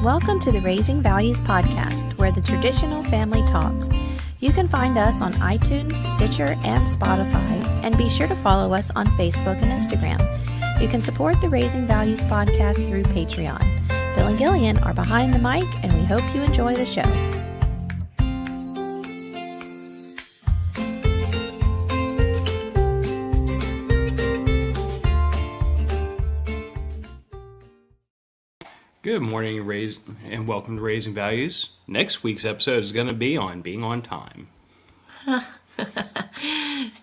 Welcome to the Raising Values podcast, where the traditional family talks. You can find us on iTunes, Stitcher, and Spotify, and be sure to follow us on Facebook and Instagram. You can support the Raising Values podcast through Patreon. Phil and Gillian are behind the mic, and we hope you enjoy the show. Good morning, and welcome to Raising Values. Next week's episode is going to be on being on time.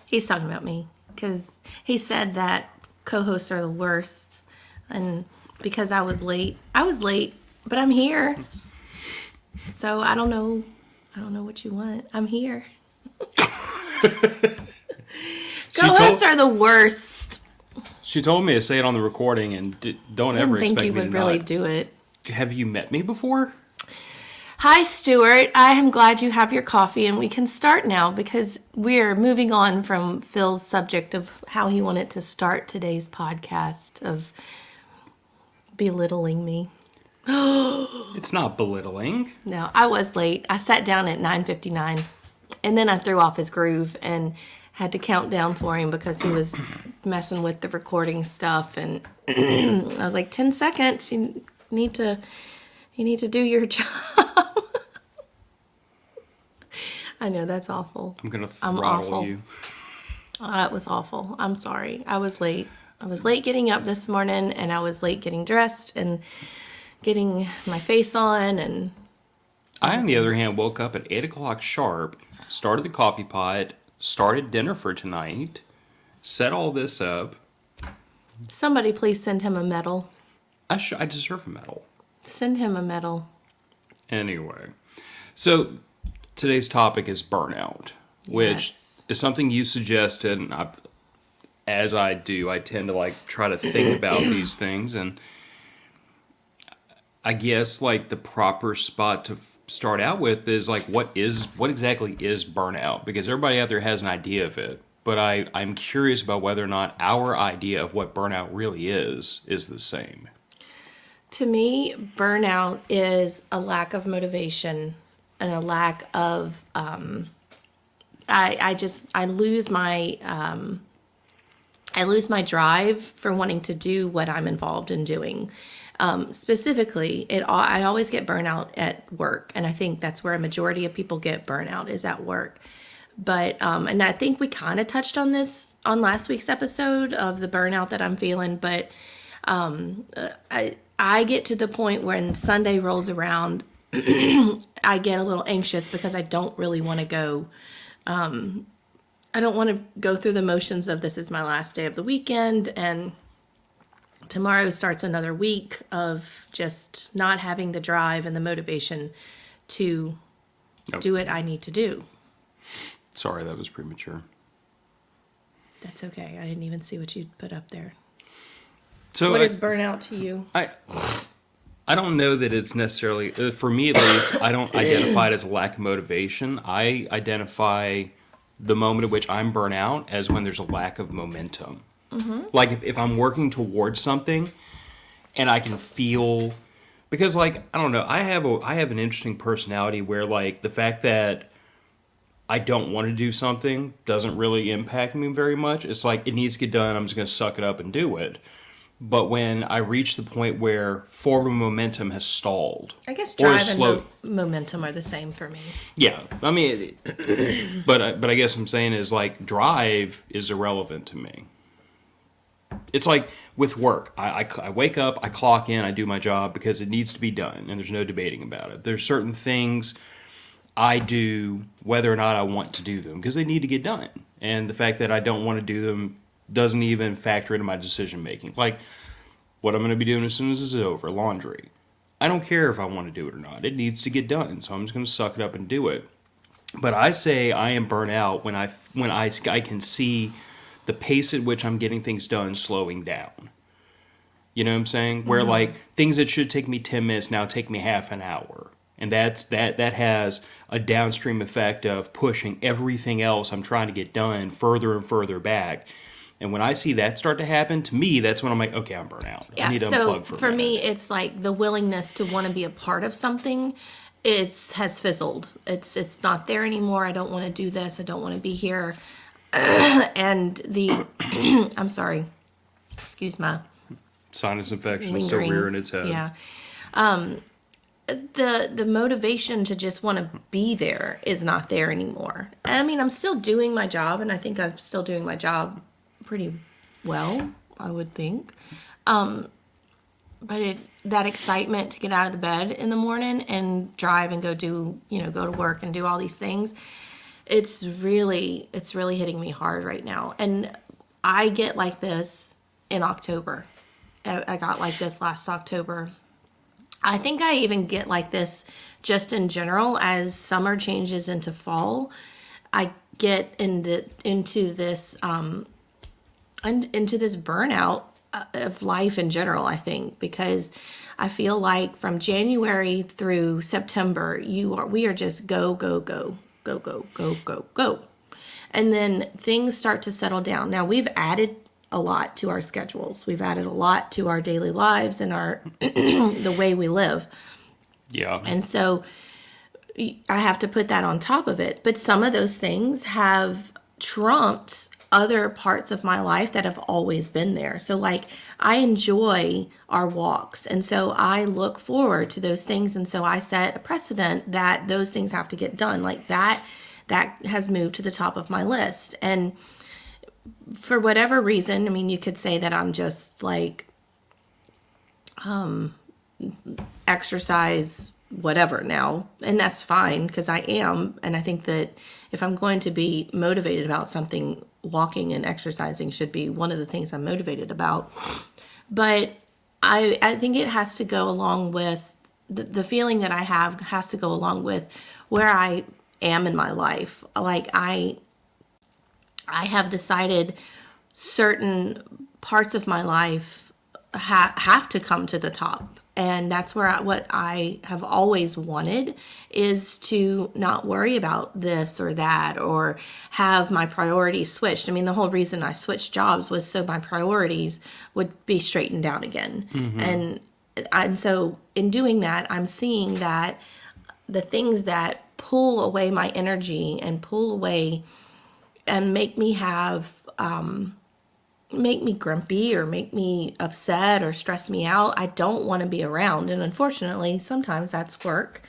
He's talking about me because he said that co-hosts are the worst, and because I was late, but I'm here. So I don't know what you want. I'm here. Co-hosts are the worst. She told me to say it on the recording, and don't ever expect me to not. I didn't think you would really do it. Have you met me before? Hi, Stuart. I am glad you have your coffee, and we can start now because we're moving on from Phil's subject of how he wanted to start today's podcast of belittling me. It's not belittling. No, I was late. I sat down at 9:59, and then I threw off his groove and had to count down for him because he was messing with the recording stuff, and I was like, 10 seconds, you need to do your job. I know, that's awful. I'm going to throttle you. It was awful. I'm sorry. I was late. I was late getting up this morning, and I was late getting dressed and getting my face on. And I, on the other hand, woke up at 8 o'clock sharp, started the coffee pot, started dinner for tonight, set all this up. Somebody please send him a medal. I deserve a medal. Send him a medal. Anyway, so today's topic is burnout, which is something you suggested, and as I do, I tend to try to think about these things, and I guess the proper spot to start out with is what exactly is burnout, because everybody out there has an idea of it, but I'm curious about whether or not our idea of what burnout really is the same. To me, burnout is a lack of motivation and a lack of I lose my drive for wanting to do what I'm involved in doing. Specifically, I always get burnout at work, and I think that's where a majority of people get burnout is at work. But and I think we kind of touched on this on last week's episode of the burnout that I'm feeling. But I get to the point when Sunday rolls around, I get a little anxious because I don't really want to go. I don't want to go through the motions of this is my last day of the weekend, and tomorrow starts another week of just not having the drive and the motivation to do what I need to do. Sorry, that was premature. That's okay. I didn't even see what you put up there. So what is burnout to you? I don't know that it's necessarily, for me at least, I don't identify it as a lack of motivation. I identify the moment at which I'm burnt out as when there's a lack of momentum. Mm-hmm. If I'm working towards something and I can feel, because I don't know, I have an interesting personality where the fact that I don't want to do something doesn't really impact me very much. It's it needs to get done, I'm just going to suck it up and do it. But when I reach the point where forward momentum has stalled, I guess drive and momentum are the same for me. Yeah, I mean, but I guess I'm saying is drive is irrelevant to me. It's with work. I wake up, I clock in, I do my job because it needs to be done, and there's no debating about it. There's certain things I do whether or not I want to do them because they need to get done, and the fact that I don't want to do them doesn't even factor into my decision making. What I'm going to be doing as soon as this is over, laundry. I don't care if I want to do it or not. It needs to get done, so I'm just going to suck it up and do it. But I say I am burnt out when I can see the pace at which I'm getting things done slowing down. You know what I'm saying? Where things that should take me 10 minutes now take me half an hour. And that has a downstream effect of pushing everything else I'm trying to get done further and further back. And when I see that start to happen, to me, that's when I'm like, okay, I'm burnt out. I Yeah, need to so unplug for a for me, minute. it's like the willingness to want to be a part of something. Has fizzled. It's not there anymore. I don't want to do this. I don't want to be here. And the I'm sorry. Excuse my Sinus infection is still rearing its lingerings. head. Yeah. The motivation to just want to be there is not there anymore. And I mean, I'm still doing my job, and I think I'm still doing my job pretty well, I would think. But that excitement to get out of the bed in the morning and drive and go go to work and do all these things, it's really hitting me hard right now. And I get like this in October. I got like this last October. I think I even get like this just in general as summer changes into fall. I get into this burnout of life in general, I think, because I feel like from January through September, we are just go, go, go, go, go, go, go, go. And then things start to settle down. Now, we've added a lot to our schedules. We've added a lot to our daily lives and our the way we live. Yeah. And so I have to put that on top of it. But some of those things have trumped other parts of my life that have always been there. So like I enjoy our walks. And so I look forward to those things. And so I set a precedent that those things have to get done. Like that has moved to the top of my list. And for whatever reason, I mean, you could say that I'm just like exercise whatever now, and that's fine because I am. And I think that if I'm going to be motivated about something, walking and exercising should be one of the things I'm motivated about. But I think it has to go along with the feeling that I have has to go along with where I am in my life. Like I have decided certain parts of my life have to come to the top. And that's where what I have always wanted is to not worry about this or that or have my priorities switched. I mean, the whole reason I switched jobs was so my priorities would be straightened out again. Mm-hmm. And so in doing that, I'm seeing that the things that pull away my energy and pull away and make me make me grumpy or make me upset or stress me out, I don't want to be around. And unfortunately, sometimes that's work,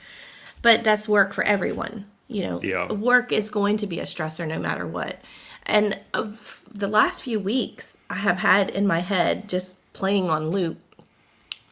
but that's work for everyone. Yeah. Work is going to be a stressor no matter what. And of the last few weeks, I have had in my head just playing on loop.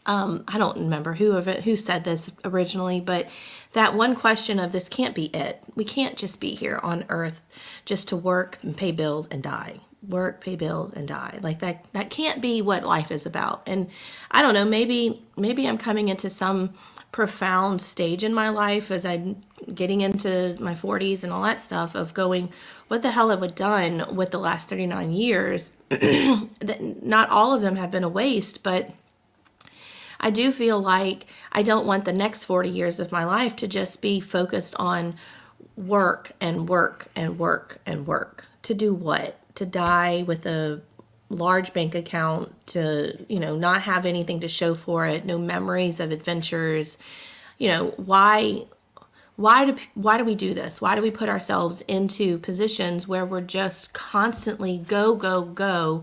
I don't remember who said this originally, but that one question of this can't be it. We can't just be here on earth just to work and pay bills and die. Work, pay bills, and die. Like that can't be what life is about. And I don't know, maybe I'm coming into some profound stage in my life as I'm getting into my 40s and all that stuff of going, what the hell have I done with the last 39 years? Not all of them have been a waste, but I do feel like I don't want the next 40 years of my life to just be focused on work and work and work and work. To do what? To die with a large bank account, to, not have anything to show for it, no memories of adventures. Why do we do this? Why do we put ourselves into positions where we're just constantly go, go, go,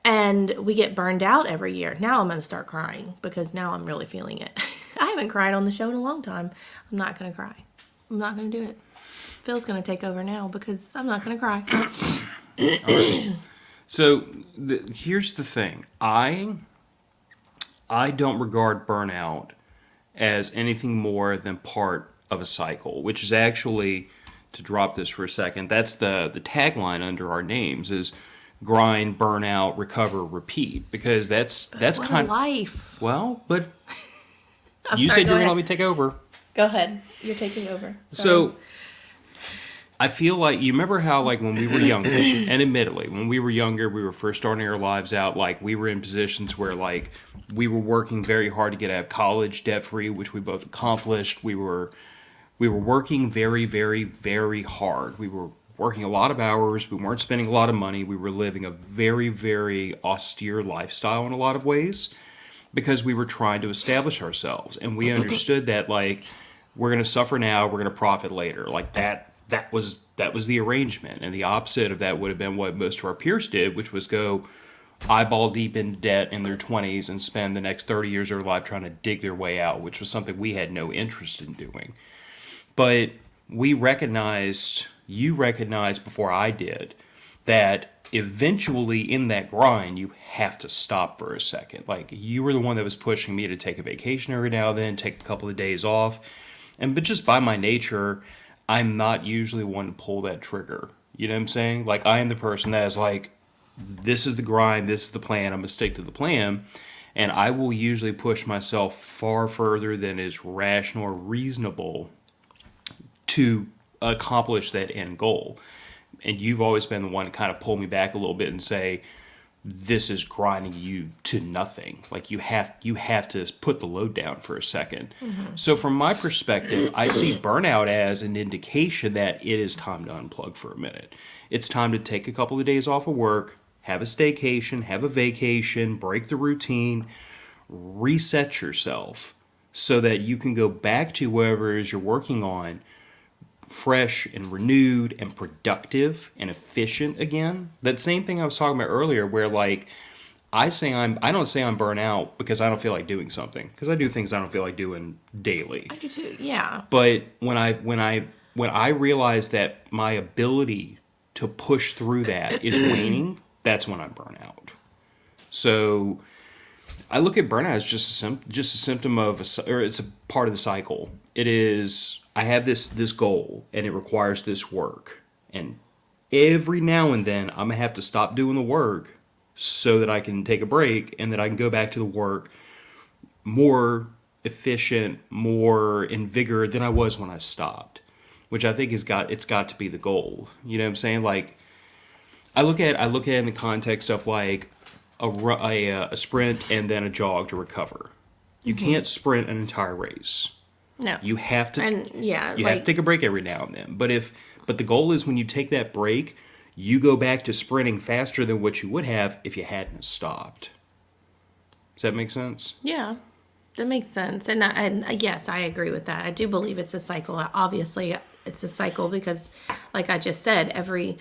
and we get burned out every year? Now I'm going to start crying because now I'm really feeling it. I haven't cried on the show in a long time. I'm not going to cry. I'm not going to do it. Phil's going to take over now because I'm not going to cry. All right. So here's the thing. I don't regard burnout as anything more than part of a cycle, which is actually, to drop this for a second, that's the tagline under our names is grind, burnout, recover, repeat, because that's what kind a life. Well, but I'm you sorry, said you were going to let me take over. Go ahead. You're taking over. Sorry. So I feel like, you remember how, like, when we were younger, and admittedly, when we were younger, we were first starting our lives out, like, we were in positions where, like, we were working very hard to get out of college debt-free, which we both accomplished. We were working very, very, very hard. We were working a lot of hours. We weren't spending a lot of money. We were living a very, very austere lifestyle in a lot of ways because we were trying to establish ourselves. And we understood that, like, we're going to suffer now, we're going to profit later. Like, that was the arrangement. And the opposite of that would have been what most of our peers did, which was go eyeball deep in debt in their 20s and spend the next 30 years of their life trying to dig their way out, which was something we had no interest in doing. But you recognized before I did, that eventually in that grind, you have to stop for a second. Like, you were the one that was pushing me to take a vacation every now and then, take a couple of days off. But just by my nature, I'm not usually one to pull that trigger. You know what I'm saying? Like, I am the person that is like, this is the grind, this is the plan, I'm going to stick to the plan. And I will usually push myself far further than is rational or reasonable to accomplish that end goal. And you've always been the one to kind of pull me back a little bit and say, this is grinding you to nothing. Like, you have to put the load down for a second. Mm-hmm. So from my perspective, I see burnout as an indication that it is time to unplug for a minute. It's time to take a couple of days off of work, have a staycation, have a vacation, break the routine, reset yourself so that you can go back to whatever it is you're working on fresh and renewed and productive and efficient again. That same thing I was talking about earlier, where like I don't say I'm burnt out because I don't feel like doing something, because I do things I don't feel like doing daily. I do too. Yeah. But when I realize that my ability to push through that is waning, that's when I'm burnt out. So I look at burnout as just a symptom of or it's a part of the cycle. It is, I have this goal and it requires this work, and every now and then I'm gonna have to stop doing the work so that I can take a break and that I can go back to the work more efficient, more in vigor than I was when I stopped, which I think it's got to be the goal. You know what I'm saying? Like, I look at it in the context of like a sprint and then a jog to recover. You can't sprint an entire race. No. You have to. And yeah, you have to take a break every now and then. But the goal is when you take that break, you go back to sprinting faster than what you would have if you hadn't stopped. Does that make sense? Yeah, that makes sense. And yes, I agree with that. I do believe it's a cycle. Obviously, it's a cycle because, like I just said, every.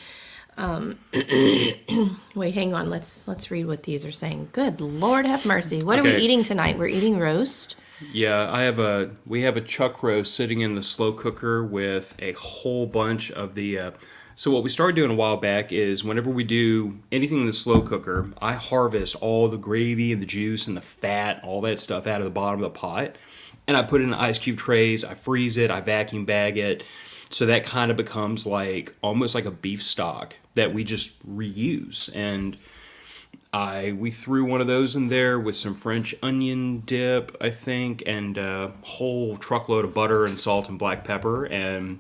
Wait, hang on. Let's read what these are saying. Good Lord, have mercy. What are we eating tonight? We're eating roast. Yeah, we have a chuck roast sitting in the slow cooker with a whole bunch of the. So what we started doing a while back is whenever we do anything in the slow cooker, I harvest all the gravy and the juice and the fat, all that stuff out of the bottom of the pot, and I put it in ice cube trays. I freeze it. I vacuum bag it. So that kind of becomes like almost like a beef stock that we just reuse. And we threw one of those in there with some French onion dip, I think, and a whole truckload of butter and salt and black pepper. And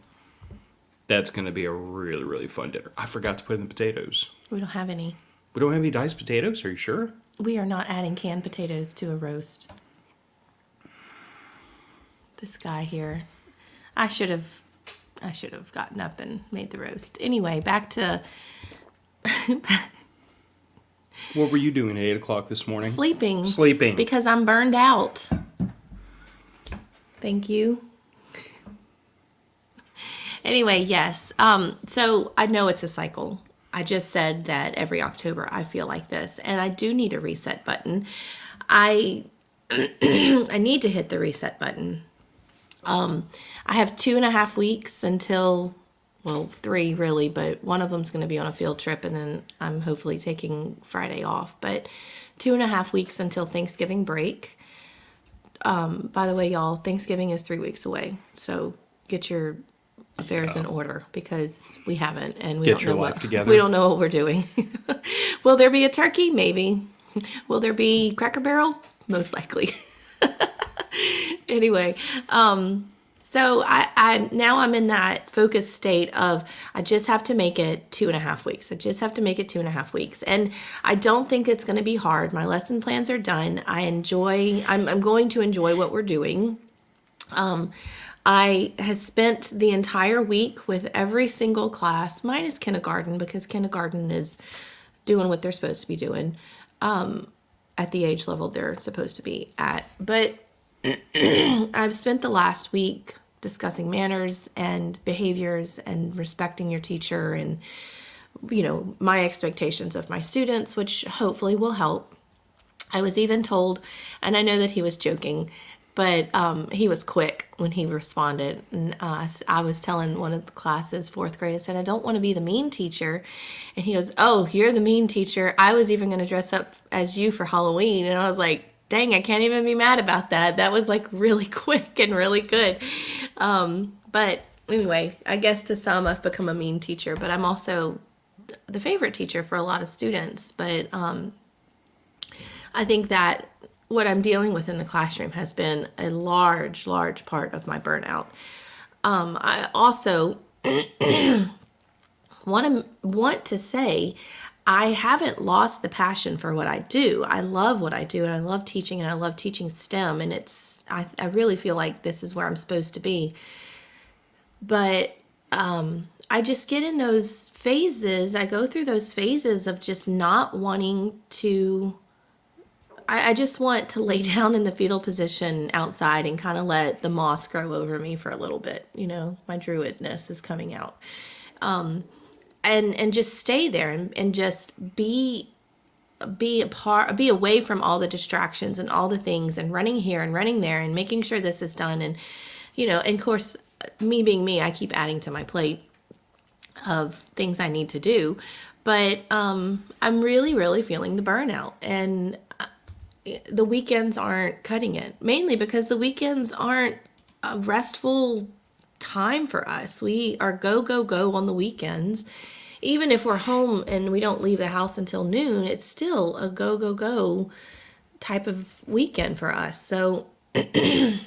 that's going to be a really, really fun dinner. I forgot to put in the potatoes. We don't have any. We don't have any diced potatoes? Are you sure? We are not adding canned potatoes to a roast. This guy here. I should have gotten up and made the roast. Anyway, back to... What were you doing at 8 o'clock this morning? Sleeping. Because I'm burned out. Thank you. Anyway, yes. So I know it's a cycle. I just said that every October I feel like this. And I do need a reset button. I need to hit the reset button. I have 2.5 weeks until, well, 3 really, but one of them's going to be on a field trip, and then I'm hopefully taking Friday off. But 2.5 weeks until Thanksgiving break. By the way, y'all, Thanksgiving is 3 weeks away, so get your affairs in order because we haven't, and we get don't your know life what together. We don't know what we're doing. Will there be a turkey? Maybe. Will there be Cracker Barrel? Most likely. Anyway, so I'm in that focused state of I just have to make it 2.5 weeks. I just have to make it 2.5 weeks. And I don't think it's going to be hard. My lesson plans are done. I'm going to enjoy what we're doing. I has spent the entire week with every single class, minus kindergarten, because kindergarten is doing what they're supposed to be doing at the age level they're supposed to be at. But I've spent the last week discussing manners and behaviors and respecting your teacher and, my expectations of my students, which hopefully will help. I was even told, and I know that he was joking, but he was quick when he responded. And I was telling one of the classes, fourth grade, I said, I don't want to be the mean teacher. And he goes, oh, you're the mean teacher. I was even going to dress up as you for Halloween. And I was like, dang, I can't even be mad about that. That was like really quick and really good. But anyway, I guess to some I've become a mean teacher, but I'm also the favorite teacher for a lot of students. But I think that what I'm dealing with in the classroom has been a large, large part of my burnout. I also want to say I haven't lost the passion for what I do. I love what I do, and I love teaching, and I love teaching STEM, and I really feel like this is where I'm supposed to be. But I just get in those phases. I go through those phases of just not wanting to. I just want to lay down in the fetal position outside and kind of let the moss grow over me for a little bit. My druidness is coming out. And just stay there and just be away from all the distractions and all the things and running here and running there and making sure this is done. And, and of course, me being me, I keep adding to my plate of things I need to do. But I'm really, really feeling the burnout. And the weekends aren't cutting it, mainly because the weekends aren't a restful time for us. We are go, go, go on the weekends. Even if we're home and we don't leave the house until noon, it's still a go, go, go type of weekend for us. So I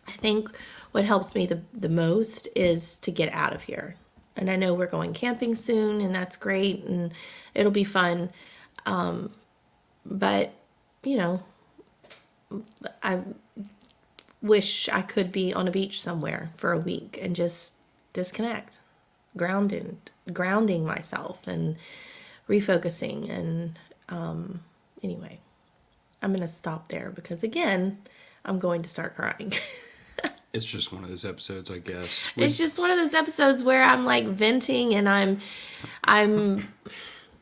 think what helps me the most is to get out of here. And I know we're going camping soon, and that's great, and it'll be fun. But I wish I could be on a beach somewhere for a week and just disconnect, grounding myself and refocusing. And anyway, I'm going to stop there because, again, I'm going to start crying. It's just one of those episodes, I guess. It's just one of those episodes where I'm like venting and I'm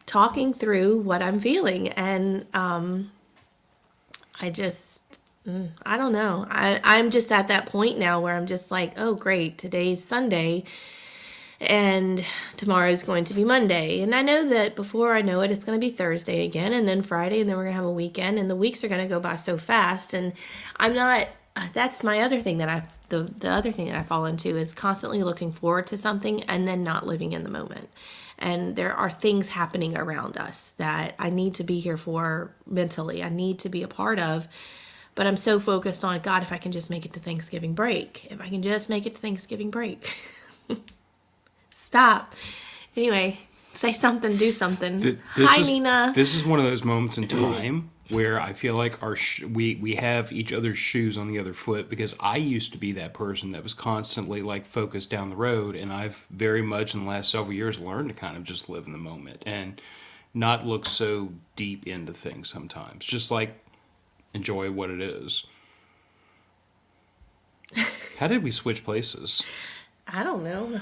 talking through what I'm feeling. And I don't know. I'm just at that point now where I'm just like, oh, great, today's Sunday and tomorrow's going to be Monday. And I know that before I know it, it's going to be Thursday again and then Friday, and then we're going to have a weekend, and the weeks are going to go by so fast. And that's my other thing that the other thing that I fall into is constantly looking forward to something and then not living in the moment. And there are things happening around us that I need to be here for mentally. I need to be a part of. But I'm so focused on, God, if I can just make it to Thanksgiving break. If I can just make it to Thanksgiving break. Stop. Anyway, say something, do something. Hi, Nina. This is one of those moments in time where I feel like we have each other's shoes on the other foot, because I used to be that person that was constantly like focused down the road, and I've very much in the last several years learned to kind of just live in the moment and not look so deep into things sometimes. Just like enjoy what it is. How did we switch places? I don't know.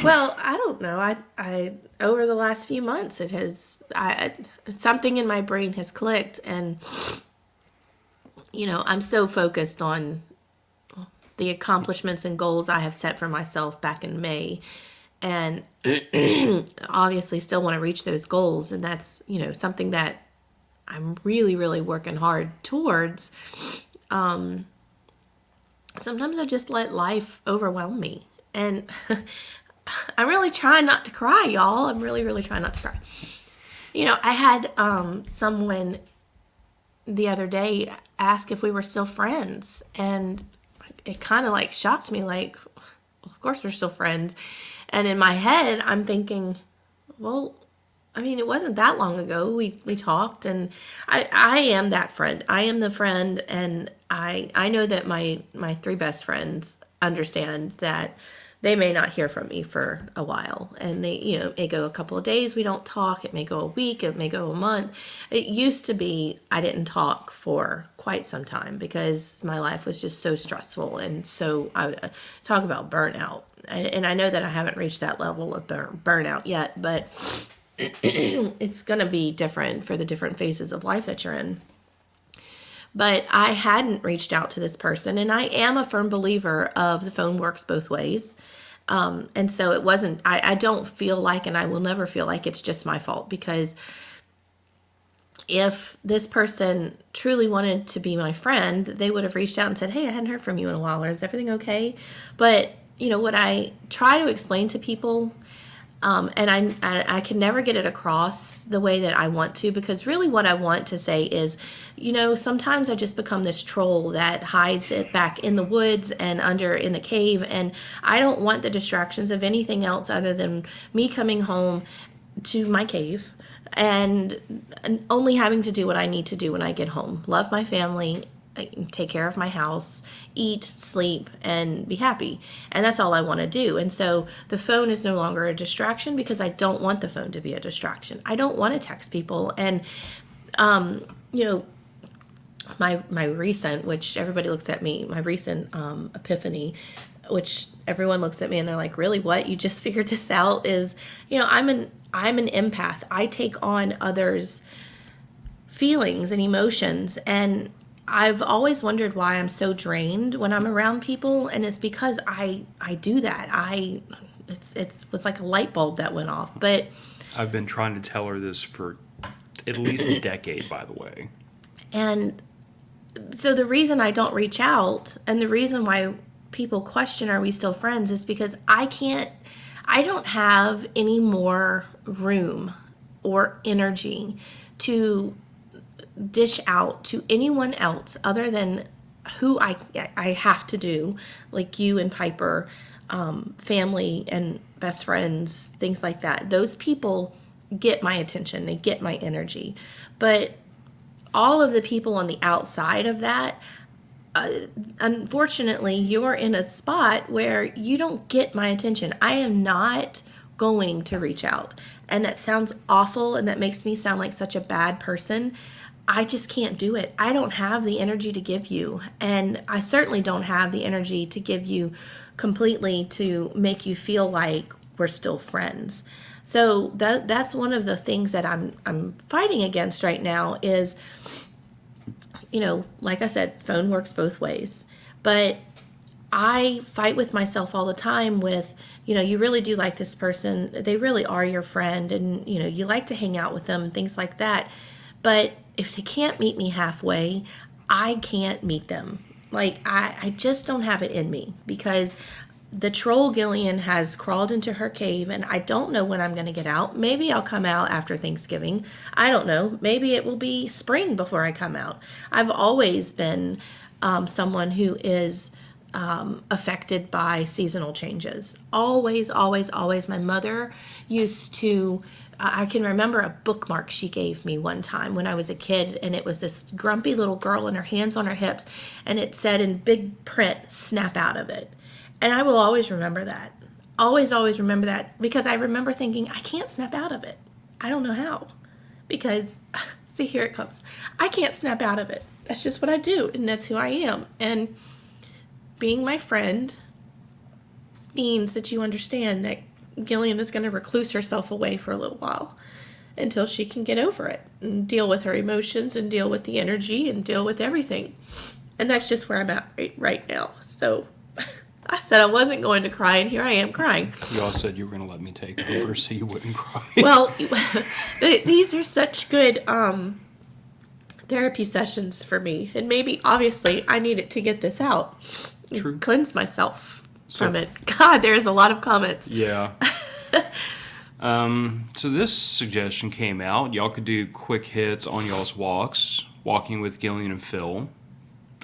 Well, I don't know. I over the last few months, something in my brain has clicked, and I'm so focused on the accomplishments and goals I have set for myself back in May, and obviously still want to reach those goals, and that's something that I'm really, really working hard towards. Sometimes I just let life overwhelm me. And I'm really trying not to cry, y'all. I'm really, really trying not to cry. I had someone the other day ask if we were still friends. And it kind of like shocked me, like, well, of course we're still friends. And in my head, I'm thinking, well, I mean, it wasn't that long ago. We talked, and I am that friend. I am the friend, and I know that my three best friends understand that they may not hear from me for a while, and they, it may go a couple of days we don't talk. It may go a week. It may go a month. It used to be I didn't talk for quite some time because my life was just so stressful, and so I talk about burnout, and I know that I haven't reached that level of burnout yet, but it's going to be different for the different phases of life that you're in. But I hadn't reached out to this person, and I am a firm believer of the phone works both ways. And so it wasn't, I don't feel like, and I will never feel like it's just my fault, because if this person truly wanted to be my friend, they would have reached out and said, hey, I hadn't heard from you in a while, or is everything okay? But, what I try to explain to people, and I can never get it across the way that I want to, because really what I want to say is, sometimes I just become this troll that hides it back in the woods and under in the cave, and I don't want the distractions of anything else other than me coming home to my cave and only having to do what I need to do when I get home. Love my family, take care of my house, eat, sleep, and be happy. And that's all I want to do. And so the phone is no longer a distraction, because I don't want the phone to be a distraction. I don't want to text people. And, my recent, which everybody looks at me, my recent epiphany, which everyone looks at me and they're like, really, what? You just figured this out? Is, I'm an empath. I take on others' feelings and emotions, and I've always wondered why I'm so drained when I'm around people, and it's because I do that. It was like a light bulb that went off. But I've been trying to tell her this for at least a decade, by the way. And so the reason I don't reach out, and the reason why people question, are we still friends, is because I don't have any more room or energy to dish out to anyone else other than who I have to do, like you and Piper, family and best friends, things like that. Those people get my attention, they get my energy. But all of the people on the outside of that, unfortunately, you're in a spot where you don't get my attention. I am not going to reach out. And that sounds awful, and that makes me sound like such a bad person. I just can't do it. I don't have the energy to give you. And I certainly don't have the energy to give you completely to make you feel like we're still friends. So that's one of the things that I'm fighting against right now is, like I said, phone works both ways. But I fight with myself all the time with, you really do like this person. They really are your friend, and, you like to hang out with them and things like that. But if they can't meet me halfway, I can't meet them. Like, I just don't have it in me, because the troll Gillian has crawled into her cave, and I don't know when I'm going to get out. Maybe I'll come out after Thanksgiving. I don't know. Maybe it will be spring before I come out. I've always been someone who is affected by seasonal changes. Always, always, always. My mother used to... I can remember a bookmark she gave me one time when I was a kid, and it was this grumpy little girl and her hands on her hips, and it said in big print, snap out of it. And I will always remember that. Always, always remember that, because I remember thinking, I can't snap out of it. I don't know how. Because, see, here it comes. I can't snap out of it. That's just what I do, and that's who I am. And being my friend means that you understand that Gillian is going to recluse herself away for a little while until she can get over it and deal with her emotions and deal with the energy and deal with everything. And that's just where I'm at right now. So I said I wasn't going to cry, and here I am crying. You all said you were going to let me take over so you wouldn't cry. Well, these are such good therapy sessions for me. And maybe, obviously, I needed to get this out. True. Cleanse myself from it. God, there's a lot of comments. Yeah. So this suggestion came out. Y'all could do quick hits on y'all's walks, walking with Gillian and Phil.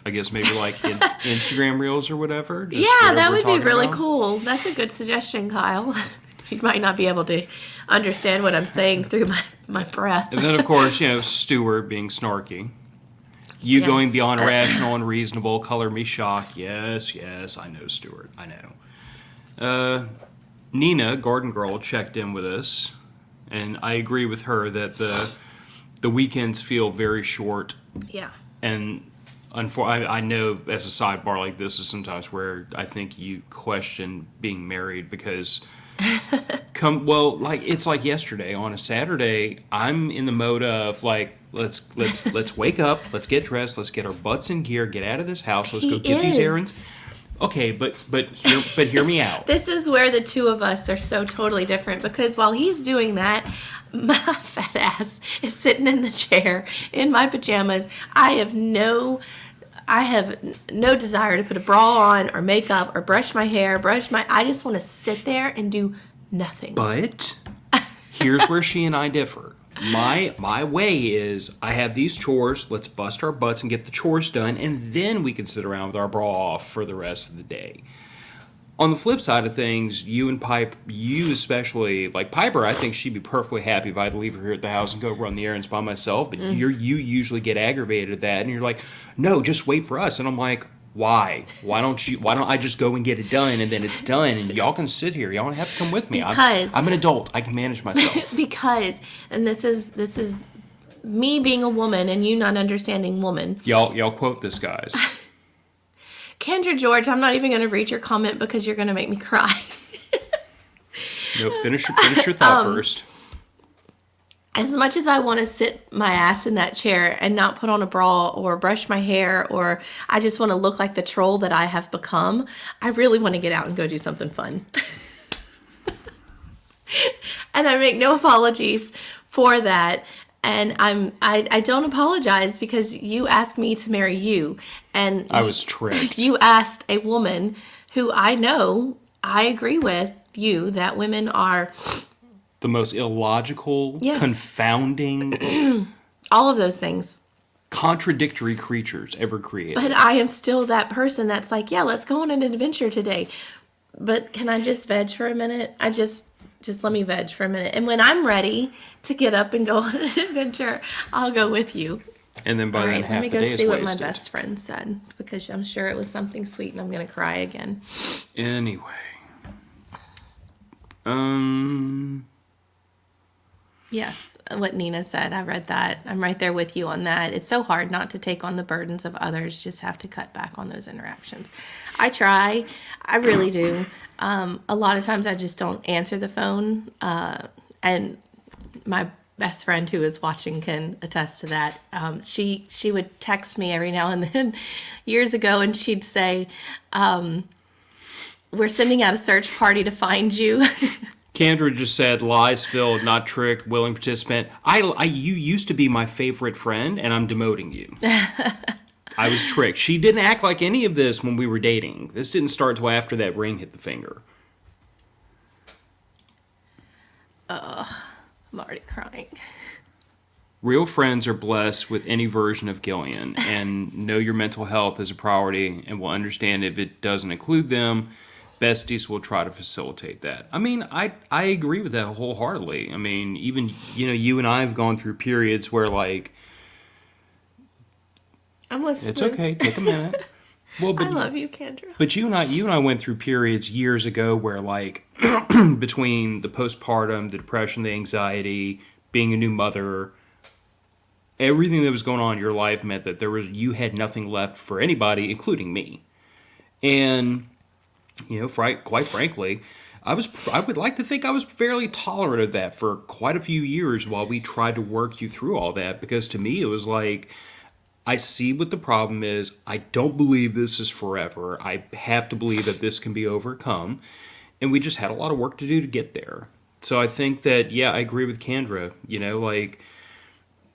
I guess maybe like Instagram reels or whatever. Yeah, that would be really cool. That's a good suggestion, Kyle. You might not be able to understand what I'm saying through my breath. And then, of course, Stuart being snarky. You Yes. going beyond rational and reasonable, color me shocked. Yes, I know, Stuart. I know. Nina, Garden Girl, checked in with us, and I agree with her that the weekends feel very short. Yeah. And I know as a sidebar, like this is sometimes where I think you question being married because it's like yesterday on a Saturday, I'm in the mode of like let's wake up, let's get dressed, let's get our butts in gear, get out of this house, let's go get these errands. Okay, but hear me out. This is where the two of us are so totally different, because while he's doing that, my fat ass is sitting in the chair in my pajamas. I have no desire to put a bra on or makeup or brush my hair, I just want to sit there and do nothing. But here's where she and I differ. My way is I have these chores, let's bust our butts and get the chores done, and then we can sit around with our bra off for the rest of the day. On the flip side of things, you especially, like Piper, I think she'd be perfectly happy if I'd leave her here at the house and go run the errands by myself, but you usually get aggravated at that, and you're like, no, just wait for us. And I'm like, why? Why don't I just go and get it done, and then it's done, and y'all can sit here. Y'all don't have to come with me. Because I'm an adult. I can manage myself. And this is me being a woman and you not understanding woman. Y'all quote this, guys. Kendra George, I'm not even going to read your comment because you're going to make me cry. No, finish your thought first. As much as I want to sit my ass in that chair and not put on a bra or brush my hair, or I just want to look like the troll that I have become, I really want to get out and go do something fun. And I make no apologies for that. And I don't apologize because you asked me to marry you. And I was tricked. You asked a woman who I know, I agree with you, that women are the most illogical, confounding, all of those things, contradictory creatures ever created. But I am still that person that's like, yeah, let's go on an adventure today. But can I just veg for a minute? Just let me veg for a minute. And when I'm ready to get up and go on an adventure, I'll go with you. And then by then half the day is wasted. Let me go see what my best friend said, because I'm sure it was something sweet and I'm going to cry again. Anyway. Yes, what Nina said, I read that. I'm right there with you on that. It's so hard not to take on the burdens of others, just have to cut back on those interactions. I try, I really do. A lot of times I just don't answer the phone, and my best friend who is watching can attest to that. She would text me every now and then years ago, and she'd say, we're sending out a search party to find you. Kendra just said, lies, Phil, not tricked, willing participant. You used to be my favorite friend, and I'm demoting you. I was tricked. She didn't act like any of this when we were dating. This didn't start until after that ring hit the finger. I'm already crying. Real friends are blessed with any version of Gillian, and know your mental health is a priority, and will understand if it doesn't include them. Besties will try to facilitate that. I mean, I agree with that wholeheartedly. I mean, even, you and I have gone through periods where, like... I'm listening. It's okay. Take a minute. Well, but, I love you, Kendra. But you and I went through periods years ago where, like, between the postpartum, the depression, the anxiety, being a new mother, everything that was going on in your life meant that you had nothing left for anybody, including me. And... quite frankly, I would like to think I was fairly tolerant of that for quite a few years while we tried to work you through all that, because to me it was like, I see what the problem is. I don't believe this is forever. I have to believe that this can be overcome. And we just had a lot of work to do to get there. So I think that, I agree with Kendra. Like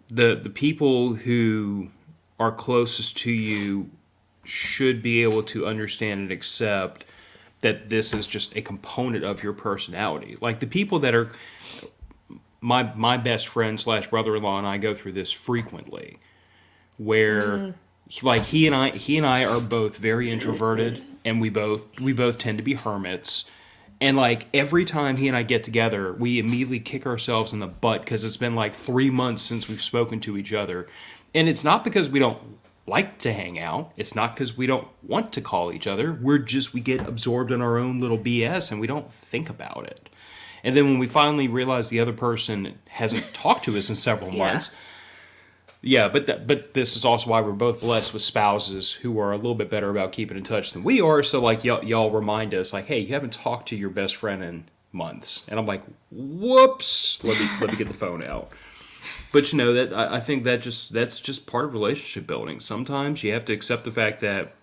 the people who are closest to you should be able to understand and accept that this is just a component of your personality. Like the people that are my best friend / brother-in-law and I go through this frequently, where like he and I are both very introverted, and we both tend to be hermits, And like every time he and I get together, we immediately kick ourselves in the butt because it's been like 3 months since we've spoken to each other. And it's not because we don't like to hang out. It's not because we don't want to call each other. We get absorbed in our own little BS and we don't think about it. And then when we finally realize the other person hasn't talked to us in several months, but this is also why we're both blessed with spouses who are a little bit better about keeping in touch than we are. So like y'all remind us like, hey, you haven't talked to your best friend in months, and I'm like, whoops, let me get the phone out. But you know that I think that's just part of relationship building. Sometimes you have to accept the fact that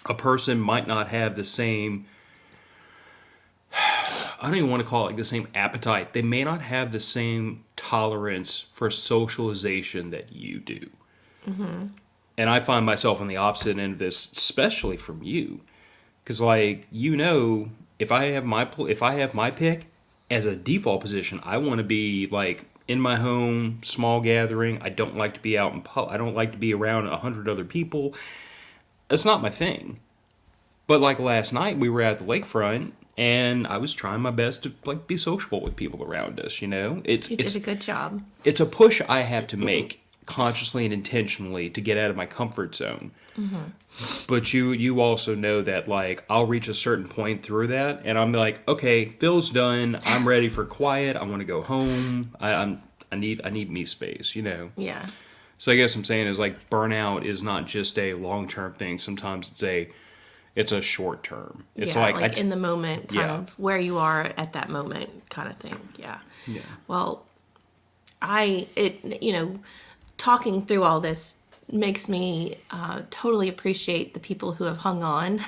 a person might not have the same. I don't even want to call it like the same appetite. They may not have the same tolerance for socialization that you do. Mm-hmm. And I find myself on the opposite end of this, especially from you. Because, like, you know, if I have my pick, as a default position, I want to be, like, in my home, small gathering. I don't like to be out in public. I don't like to be around 100 other people. That's not my thing. But, like, last night, we were at the lakefront, and I was trying my best to like be sociable with people around us. You know, you did a good job. It's a push I have to make consciously and intentionally to get out of my comfort zone. Mm-hmm. But you also know that like I'll reach a certain point through that, and I'm like, okay, Phil's done. I'm ready for quiet. I want to go home. I need me space. You know. Yeah. So I guess I'm saying is like burnout is not just a long-term thing. Sometimes it's a short term. It's like in the moment, kind of where you are at that moment, kind of thing. Yeah. Yeah. Well, talking through all this makes me totally appreciate the people who have hung on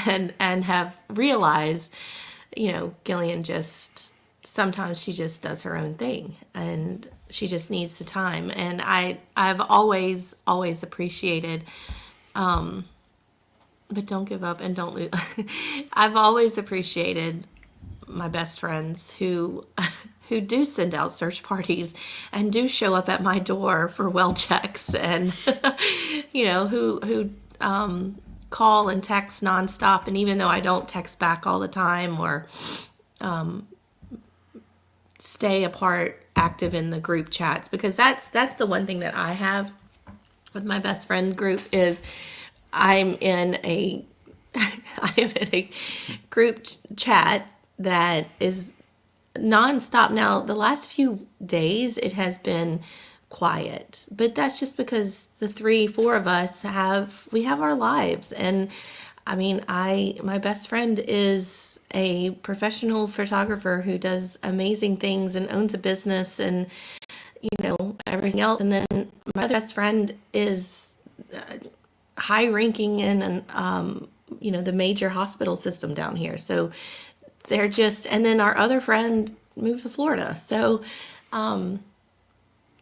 and have realized, Gillian sometimes she just does her own thing and she just needs the time. And I've always appreciated, but don't give up and don't lose. I've always appreciated my best friends who do send out search parties and do show up at my door for well checks and who call and text nonstop. And even though I don't text back all the time or stay active in the group chats, because that's the one thing that I have with my best friend group is I am in a group chat that is nonstop. Now, the last few days it has been quiet, but that's just because the 3-4 of us have our lives. And I mean, my best friend is a professional photographer who does amazing things and owns a business and everything else. And then my other best friend is high ranking in the major hospital system down here. So they're and then our other friend moved to Florida. So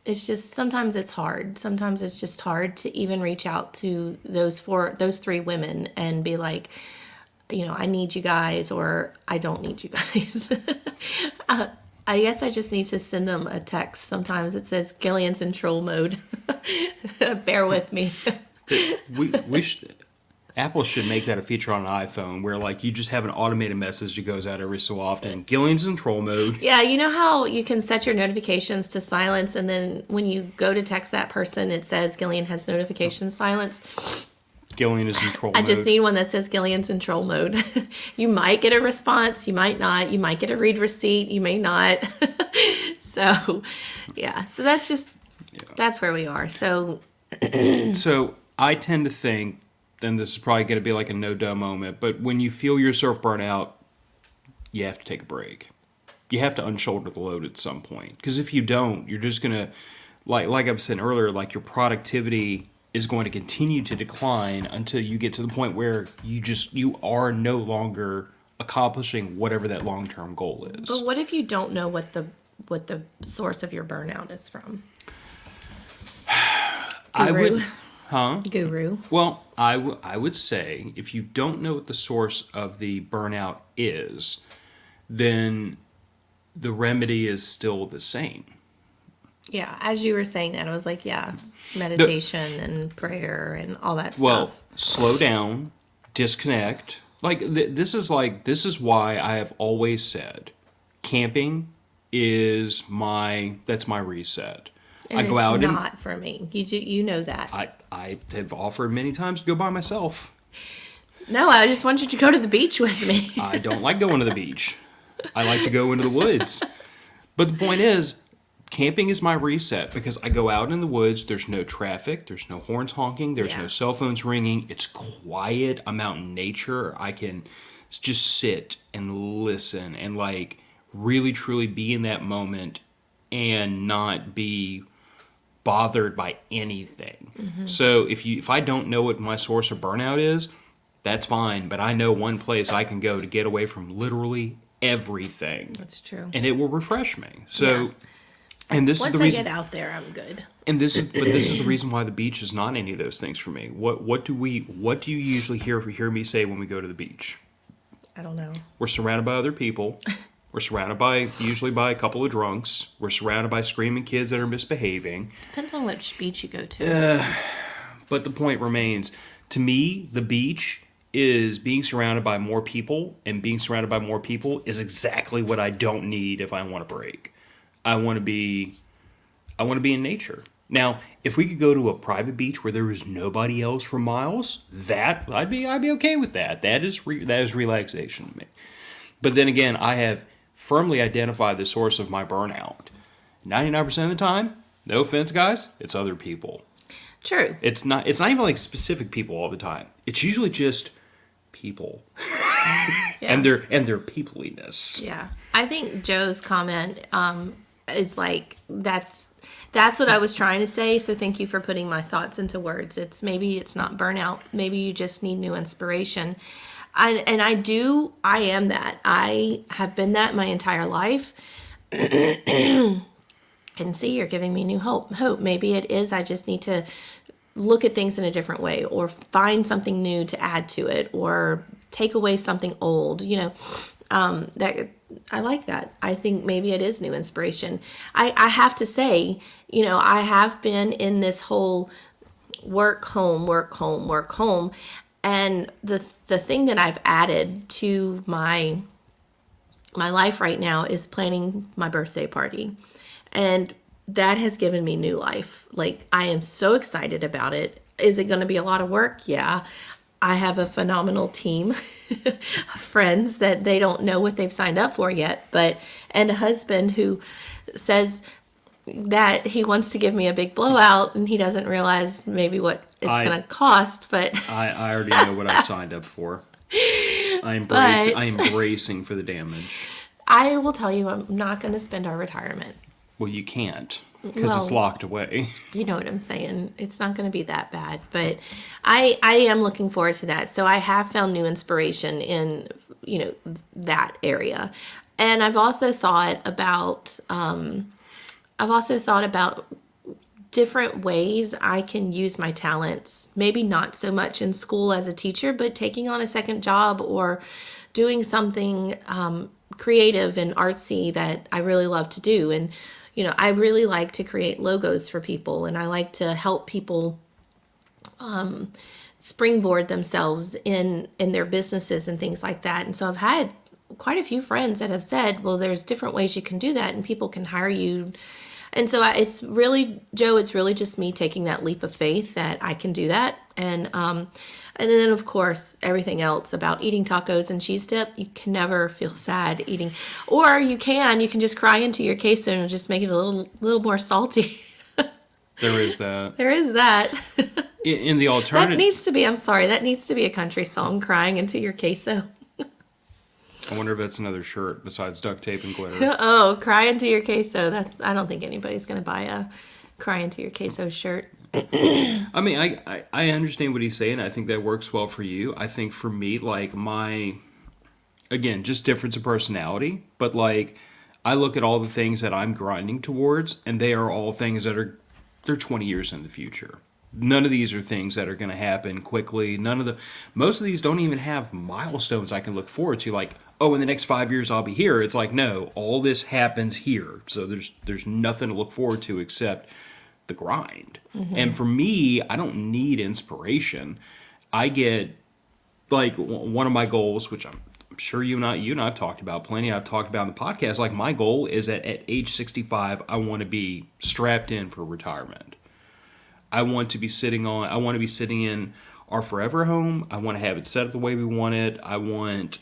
it's just, sometimes it's hard. Sometimes it's just hard to even reach out to those 3 women and be like, I need you guys, or I don't need you guys. I guess I just need to send them a text. Sometimes it says Gillian's in troll mode. Bear with me. we should, Apple should make that a feature on an iPhone where like you just have an automated message that goes out every so often. Gillian's in troll mode. Yeah, you know how you can set your notifications to silence, and then when you go to text that person, it says Gillian has notifications silenced. Gillian is in troll mode. I just need one that says Gillian's in troll mode. You might get a response, you might not. You might get a read receipt, you may not. So, yeah. So that's where we are. So I tend to think, and this is probably going to be like a no-duh moment, but when you feel yourself burn out, you have to take a break. You have to unshoulder the load at some point. Because if you don't, you're just going to, like I was saying earlier, like your productivity is going to continue to decline until you get to the point where you are no longer accomplishing whatever that long-term goal is. But what if you don't know what the source of your burnout is from? Guru. Well, I would say if you don't know what the source of the burnout is, then the remedy is still the same. Yeah, as you were saying that, I was like, yeah, meditation and prayer and all that stuff. Well, slow down, disconnect, This is why I have always said camping is that's my reset. And I go it's out not for me. You know that. I have offered many times to go by myself. No, I just want you to go to the beach with me. I don't like going to the beach. I like to go into the woods. But the point is, camping is my reset because I go out in the woods. There's no traffic. There's no horns honking. There's no cell phones ringing. It's quiet. I'm out in nature. I can just sit and listen and like really truly be in that moment and not be bothered by anything. Mm-hmm. So if I don't know what my source of burnout is, that's fine. But I know one place I can go to get away from literally everything. That's true. And it will refresh me. So, and this Once is the reason. I get out there, I'm good. And this is the reason why the beach is not any of those things for me. What do you usually hear me say when we go to the beach? I don't know. We're surrounded by other people. We're surrounded usually by a couple of drunks. We're surrounded by screaming kids that are misbehaving. Depends on which beach you go to. But the point remains, to me, the beach is being surrounded by more people, and being surrounded by more people is exactly what I don't need if I want a break. I want to be in nature. Now, if we could go to a private beach where there was nobody else for miles, I'd be okay with that. That is relaxation to me. But then again, I have firmly identified the source of my burnout. 99% of the time, no offense, guys, it's other people. True. It's not even like specific people all the time. It's usually just people. and their peopliness. Yeah. I think Joe's comment is like that's what I was trying to say, so thank you for putting my thoughts into words. Maybe it's not burnout. Maybe you just need new inspiration. I am that. I have been that my entire life. And see, you're giving me new hope. Maybe it is I just need to look at things in a different way, or find something new to add to it, or take away something old, that I like that. I think maybe it is new inspiration. I have to say, I have been in this whole work, home, work, home, work, home. And the thing that I've added to my life right now is planning my birthday party. And that has given me new life. Like, I am so excited about it. Is it going to be a lot of work? Yeah. I have a phenomenal team of friends that they don't know what they've signed up for yet, and a husband who says that he wants to give me a big blowout and he doesn't realize maybe what it's going to cost, but I already know what I signed up for. I'm bracing for the damage. I will tell you, I'm not going to spend our retirement. Well, you can't, because it's locked away. You know what I'm saying? It's not going to be that bad, but I am looking forward to that. So I have found new inspiration in, that area. And I've also thought about different ways I can use my talents. Maybe not so much in school as a teacher, but taking on a second job or doing something creative and artsy that I really love to do. And I really like to create logos for people, and I like to help people springboard themselves in their businesses and things like that. And so I've had quite a few friends that have said, well, there's different ways you can do that, and people can hire you. And so it's really, Joe, it's really just me taking that leap of faith that I can do that. And then, of course, everything else about eating tacos and cheese dip, you can never feel sad eating. Or you can just cry into your queso and just make it a little more salty. There is that. There is that. In the alternative... that needs to be a country song, crying into your queso. I wonder if that's another shirt besides duct tape and glitter. Oh, cry into your queso. I don't think anybody's going to buy a cry into your queso shirt. I mean, I understand what he's saying. I think that works well for you. I think for me, like again, just difference of personality. But like, I look at all the things that I'm grinding towards, and they are all things that they're 20 years in the future. None of these are things that are going to happen quickly. Most of these don't even have milestones I can look forward to. Like, oh, in the next 5 years I'll be here. It's like, no, all this happens here. So there's nothing to look forward to except the grind. Mm-hmm. And for me, I don't need inspiration. I get like one of my goals, which I'm sure you and I have talked about plenty. I've talked about in the podcast. Like my goal is that at age 65, I want to be strapped in for retirement. I want to be sitting in our forever home. I want to have it set up the way we want it. I want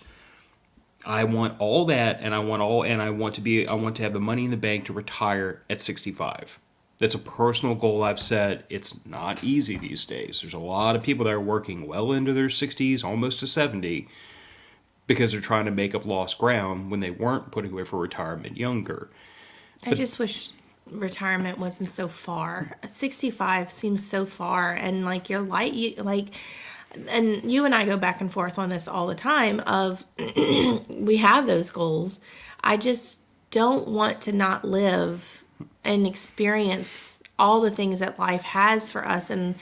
all that, and I want to have the money in the bank to retire at 65. That's a personal goal I've set. It's not easy these days. There's a lot of people that are working well into their 60s, almost to 70, because they're trying to make up lost ground when they weren't putting away for retirement younger. I just wish retirement wasn't so far. 65 seems so far, and like and you and I go back and forth on this all the time of we have those goals. I just don't want to not live and experience all the things that life has for us and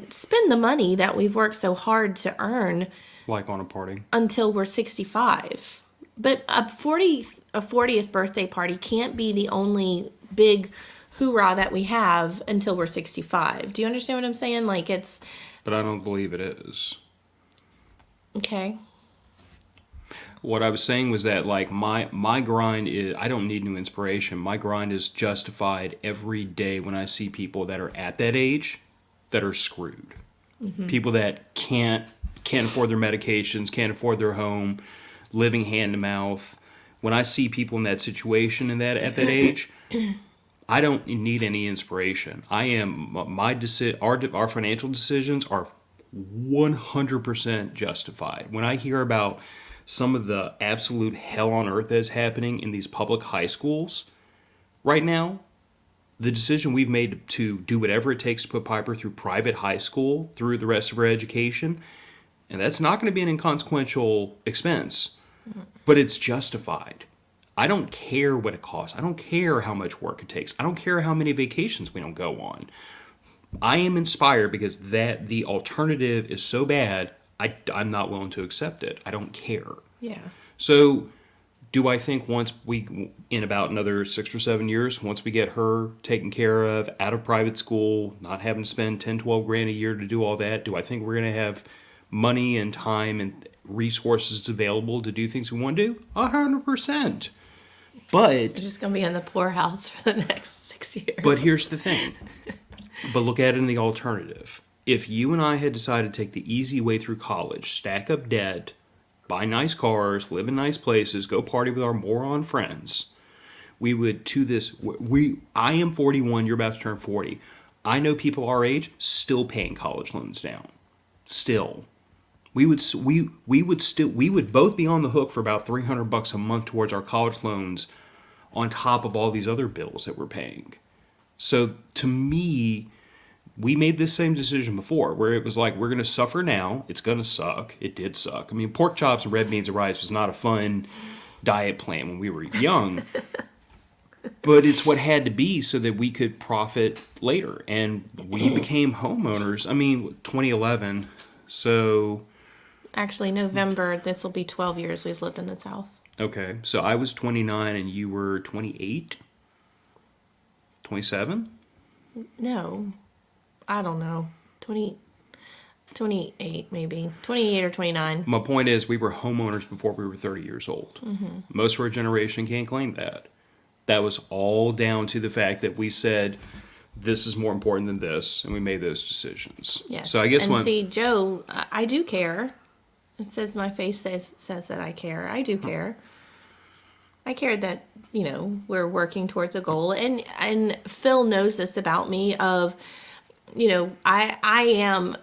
spend the money that we've worked so hard to earn. Like on a party. Until we're 65. But a 40th birthday party can't be the only big hoorah that we have until we're 65. Do you understand what I'm saying? Like it's... But I don't believe it is. Okay. What I was saying was that like my grind is, I don't need new inspiration. My grind is justified every day when I see people that are at that age that are screwed. Mm-hmm. People that can't afford their medications, can't afford their home, living hand to mouth. When I see people in that situation at that age, I don't need any inspiration. Our financial decisions are 100% justified. When I hear about some of the absolute hell on earth that's happening in these public high schools right now, the decision we've made to do whatever it takes to put Piper through private high school through the rest of her education, and that's not going to be an inconsequential expense, but it's justified. I don't care what it costs. I don't care how much work it takes. I don't care how many vacations we don't go on. I am inspired because the alternative is so bad, I'm not willing to accept it. I don't care. Yeah. So do I think in about another 6 or 7 years, once we get her taken care of, out of private school, not having to spend 10, 12 grand a year to do all that, do I think we're going to have money and time and resources available to do things we want to do? 100%. But we're just going to be in the poorhouse for the next 6 years. But here's the thing. But look at it in the alternative. If you and I had decided to take the easy way through college, stack up debt, buy nice cars, live in nice places, go party with our moron friends, we would I am 41, you're about to turn 40. I know people our age still paying college loans down. Still. We would both be on the hook for about $300 a month towards our college loans on top of all these other bills that we're paying. So to me, we made this same decision before where it was like, we're going to suffer now. It's going to suck. It did suck. I mean, pork chops and red beans and rice was not a fun diet plan when we were young, but it's what had to be so that we could profit later. And we became homeowners. I mean, 2011. So actually, November, this will be 12 years we've lived in this house. Okay. So I was 29 and you were 28? 27? No. I don't know. 28 maybe. 28 or 29. My point is we were homeowners before we were 30 years old. Mm-hmm. Most of our generation can't claim that. That was all down to the fact that we said this is more important than this, and we made those decisions. Yes. So I guess see, Joe, I do care. It says my face says that I care. I do care. I care that, we're working towards a goal. And Phil knows this about me of, I am,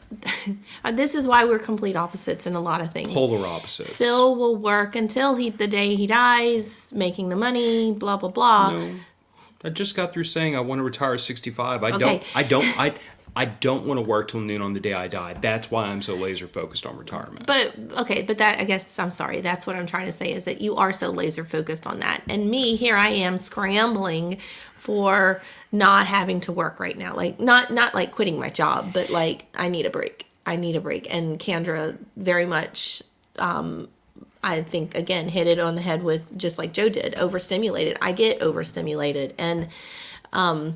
this is why we're complete opposites in a lot of things. Polar opposites. Phil will work until the day he dies, making the money, blah, blah, blah. No, I just got through saying I want to retire at 65. Okay. I don't want to work till noon on the day I die. That's why I'm so laser focused on retirement. But that, I guess, I'm sorry. That's what I'm trying to say is that you are so laser focused on that. And me, here I am scrambling for not having to work right now. Like, not like quitting my job, but like, I need a break. And Kendra very much, I think, again, hit it on the head with just like Joe did, overstimulated. I get overstimulated. And I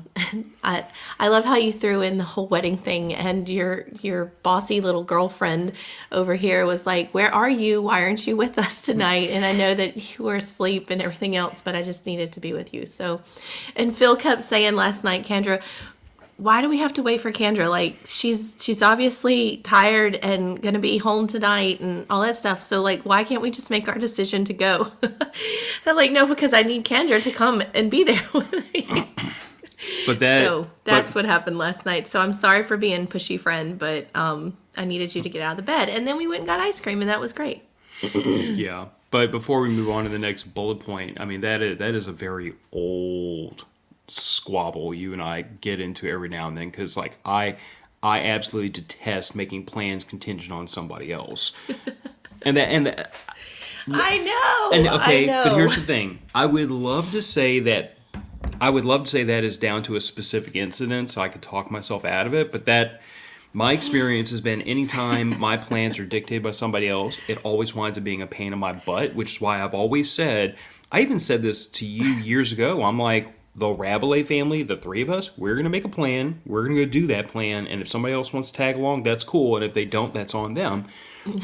love how you threw in the whole wedding thing, and your bossy little girlfriend over here was like, "Where are you? Why aren't you with us tonight?" And I know that you were asleep and everything else, but I just needed to be with you. So, and Phil kept saying last night, Kendra, why do we have to wait for Kendra? Like, she's obviously tired and gonna be home tonight and all that stuff. So like, why can't we just make our decision to go? I'm like, no, because I need Kendra to come and be there with me. But that's what happened last night. So I'm sorry for being pushy friend, but I needed you to get out of the bed. And then we went and got ice cream, and that was great. Yeah. But before we move on to the next bullet point, I mean, that is a very old squabble you and I get into every now and then, because like I absolutely detest making plans contingent on somebody else. and that I know. And okay, I know. but here's the thing. I would love to say that is down to a specific incident so I could talk myself out of it, but that my experience has been anytime my plans are dictated by somebody else, it always winds up being a pain in my butt, which is why I've always said, I even said this to you years ago, I'm like, the Rabelais family, the three of us, we're going to make a plan, we're going to go do that plan, and if somebody else wants to tag along, that's cool, and if they don't, that's on them.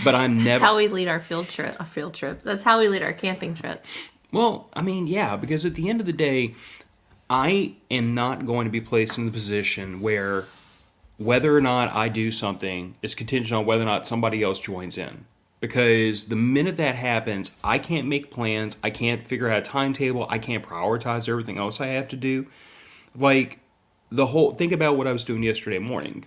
But That's how we lead our field trips. That's how we lead our camping trips. Well, I mean, yeah, because at the end of the day, I am not going to be placed in the position where whether or not I do something is contingent on whether or not somebody else joins in. Because the minute that happens, I can't make plans, I can't figure out a timetable, I can't prioritize everything else I have to do. Like, think about what I was doing yesterday morning.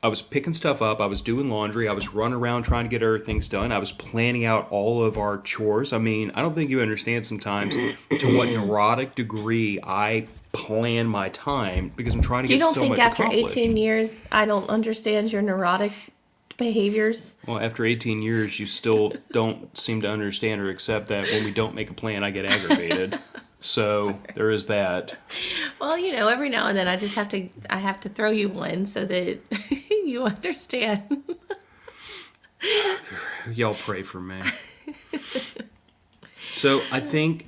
I was picking stuff up, I was doing laundry, I was running around trying to get other things done, I was planning out all of our chores. I mean, I don't think you understand sometimes to what neurotic degree I plan my time, because I'm trying to get so much accomplished. You don't think after 18 years, I don't understand your neurotic behaviors? Well, after 18 years, you still don't seem to understand or accept that when we don't make a plan, I get aggravated. So there is that. Well, every now and then I have to throw you one so that you understand. Y'all pray for me. So I think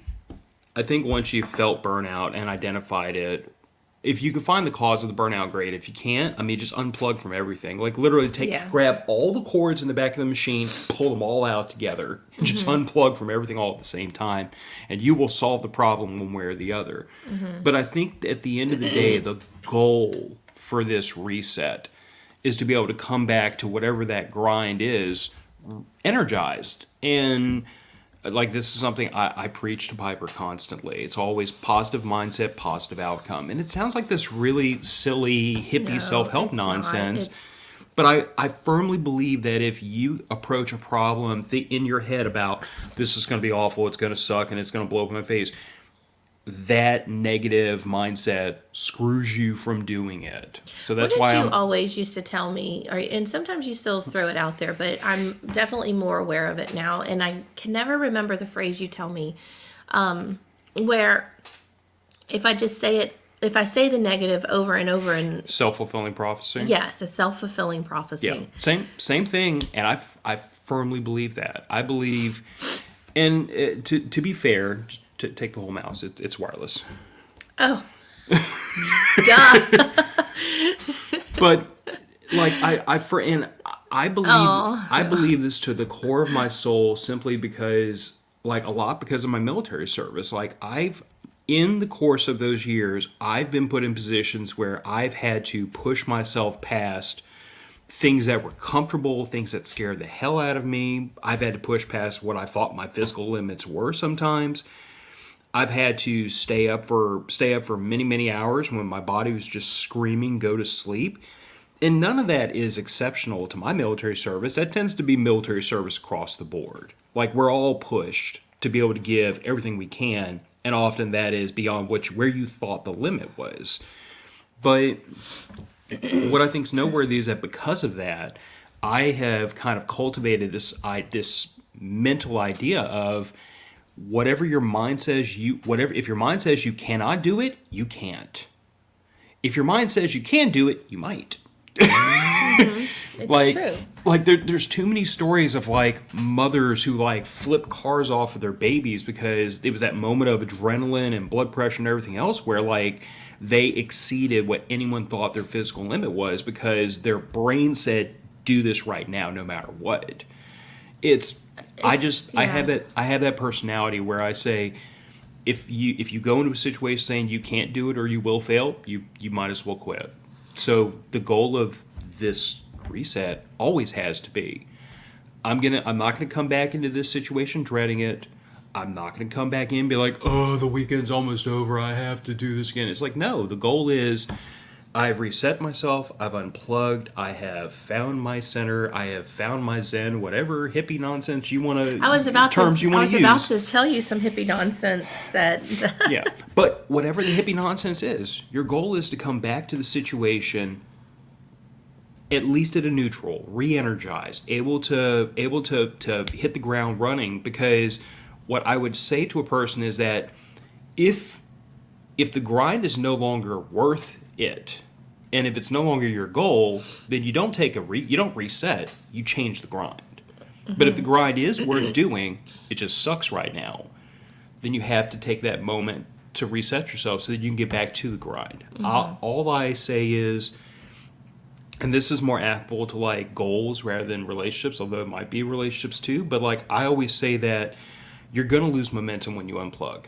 once you felt burnout and identified it, if you can find the cause of the burnout, great. If you can't, I mean, just unplug from everything. Like literally grab all the cords in the back of the machine, pull them all out together, and just unplug from everything all at the same time, and you will solve the problem one way or the other. But I think at the end of the day, the goal for this reset is to be able to come back to whatever that grind is, energized. And like, this is something I preach to Piper constantly. It's always positive mindset, positive outcome. And it sounds like this really silly, hippie self-help nonsense. But I firmly believe that if you approach a problem in your head about, this is going to be awful, it's going to suck, and it's going to blow up in my face, that negative mindset screws you from doing it. So that's why you always used to tell me, and sometimes you still throw it out there, but I'm definitely more aware of it now, and I can never remember the phrase you tell me, where if I say the negative over and over and self-fulfilling prophecy. Yes, a self-fulfilling prophecy. Yeah, same thing, and I firmly believe that. I believe, and to be fair, to take the whole mouse, it's wireless. Oh, duh. But like I believe this to the core of my soul, simply because because of my military service. Like, in the course of those years, I've been put in positions where I've had to push myself past things that were comfortable, things that scared the hell out of me. I've had to push past what I thought my physical limits were sometimes. I've had to stay up for many, many hours when my body was just screaming, go to sleep. And none of that is exceptional to my military service. That tends to be military service across the board. Like, we're all pushed to be able to give everything we can, and often that is beyond where you thought the limit was. But what I think is noteworthy is that because of that, I have kind of cultivated this mental idea of, if your mind says you cannot do it, you can't. If your mind says you can do it, you might. It's true. Like, there's too many stories of like mothers who like flip cars off of their babies because it was that moment of adrenaline and blood pressure and everything else where like they exceeded what anyone thought their physical limit was because their brain said, do this right now, no matter what. I have that personality where I say, if you go into a situation saying you can't do it or you will fail, you might as well quit. So the goal of this reset always has to be, I'm not gonna come back into this situation dreading it. I'm not gonna come back in and be like, oh, the weekend's almost over, I have to do this again. It's like, no, the goal is, I've reset myself, I've unplugged, I have found my center, I have found my zen, whatever hippie nonsense you want to, terms you want to use. I was about to tell you some hippie nonsense that... Yeah, but whatever the hippie nonsense is, your goal is to come back to the situation at least at a neutral, re-energized, able to hit the ground running, because what I would say to a person is that if the grind is no longer worth it, and if it's no longer your goal, then you don't you don't reset, you change the grind. Mm-hmm. But if the grind is worth doing, it just sucks right now, then you have to take that moment to reset yourself so that you can get back to the grind. Mm-hmm. All I say is, and this is more applicable to like goals rather than relationships, although it might be relationships too, but like I always say that you're going to lose momentum when you unplug.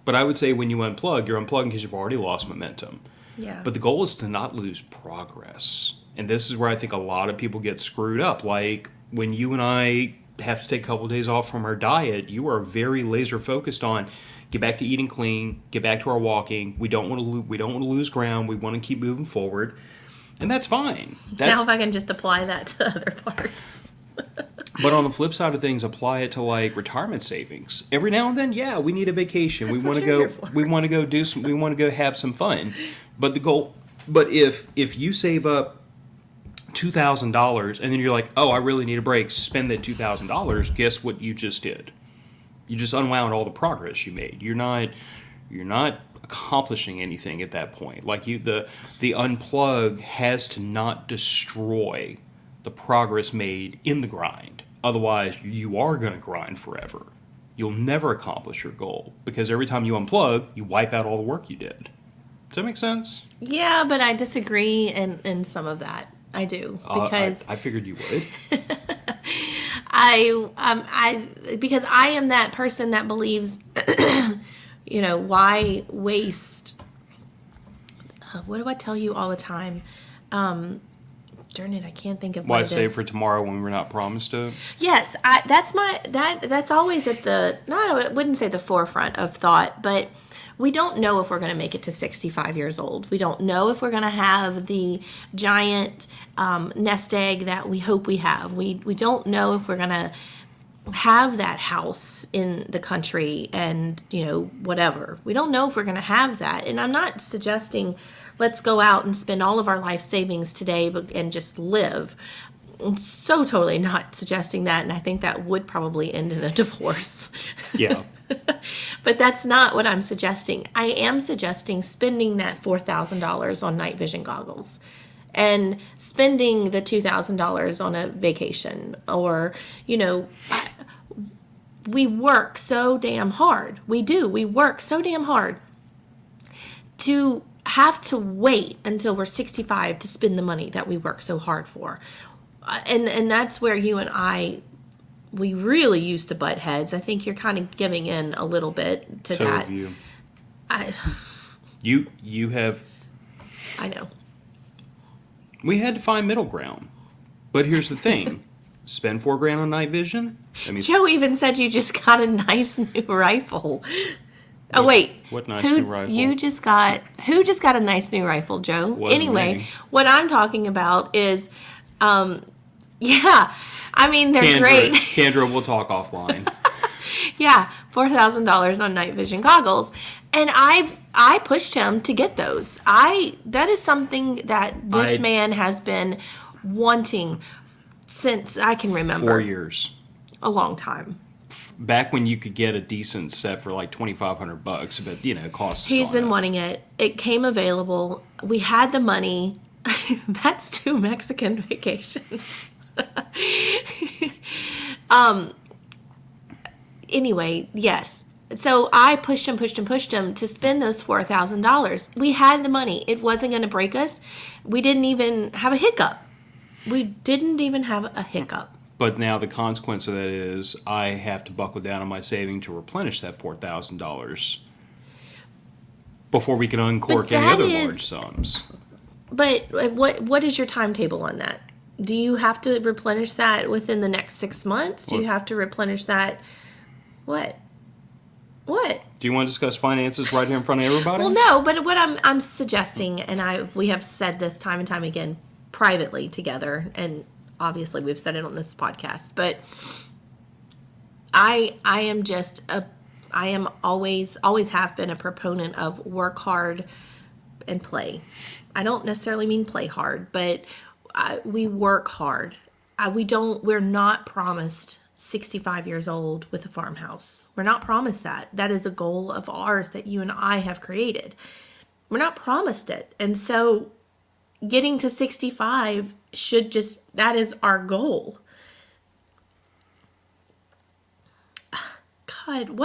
But I would say when you unplug, you're unplugging because you've already lost momentum. Yeah. But the goal is to not lose progress. And this is where I think a lot of people get screwed up. Like when you and I have to take a couple of days off from our diet, you are very laser focused on get back to eating clean, get back to our walking. We don't want to lose ground. We want to keep moving forward. And that's fine. Now if I can just apply that to other parts. But on the flip side of things, apply it to like retirement savings. Every now and then, yeah, we need a vacation. That's we want to go. We want to go do some. We want to go have some fun. But the goal. But if you save up $2,000 and then you're like, oh, I really need a break. Spend that $2,000. Guess what you just did? You just unwound all the progress you made. You're not accomplishing anything at that point. Like the unplug has to not destroy the progress made in the grind. Otherwise, you are going to grind forever. You'll never accomplish your goal because every time you unplug, you wipe out all the work you did. Does that make sense? Yeah, but I disagree in some of that. I do because I figured you would. Because I am that person that believes, why waste? What do I tell you all the time? Darn it, I can't think of why save for tomorrow when we're not promised to. Yes, that's always at I wouldn't say the forefront of thought, but we don't know if we're going to make it to 65 years old. We don't know if we're going to have the giant nest egg that we hope we have. We don't know if we're going to have that house in the country and, whatever. We don't know if we're going to have that. And I'm not suggesting let's go out and spend all of our life savings today and just live. I'm so totally not suggesting that. And I think that would probably end in a divorce. Yeah. But that's not what I'm suggesting. I am suggesting spending that $4,000 on night vision goggles and spending the $2,000 on a vacation or, we work so damn hard. We do. We work so damn hard to have to wait until we're 65 to spend the money that we work so hard for. And that's where you and I, we really used to butt heads. I think you're kind of giving in a little bit to that. So have you. You have. I know. We had to find middle ground. But here's the thing. Spend $4,000 on night vision. Joe even said you just got a nice new rifle. Oh wait. What nice new rifle? Who just got a nice new rifle, Joe? Anyway, what I'm talking about is they're great. Kendra, we'll talk offline. Yeah, $4,000 on night vision goggles. And I pushed him to get those. That is something that this man has been wanting since I can remember. 4 years. A long time. Back when you could get a decent set for like $2,500, but it costs. He's been wanting it. It came available. We had the money. That's 2 Mexican vacations. Anyway, yes, So I pushed him to spend those $4,000. We had the money. It wasn't going to break us. We didn't even have a hiccup. We didn't even have a hiccup. But now the consequence of that is I have to buckle down on my saving to replenish that $4,000 before we can uncork any other large sums. But what is your timetable on that? Do you have to replenish that within the next 6 months? Do you have to replenish that? What? Do you want to discuss finances right here in front of everybody? Well, no, but what I'm suggesting, and we have said this time and time again privately together, and obviously we've said it on this podcast, but I am always have been a proponent of work hard and play. I don't necessarily mean play hard, but we work hard. We're not promised 65 years old with a farmhouse. We're not promised that. That is a goal of ours that you and I have created. We're not promised it. And so getting to 65 that is our goal. God,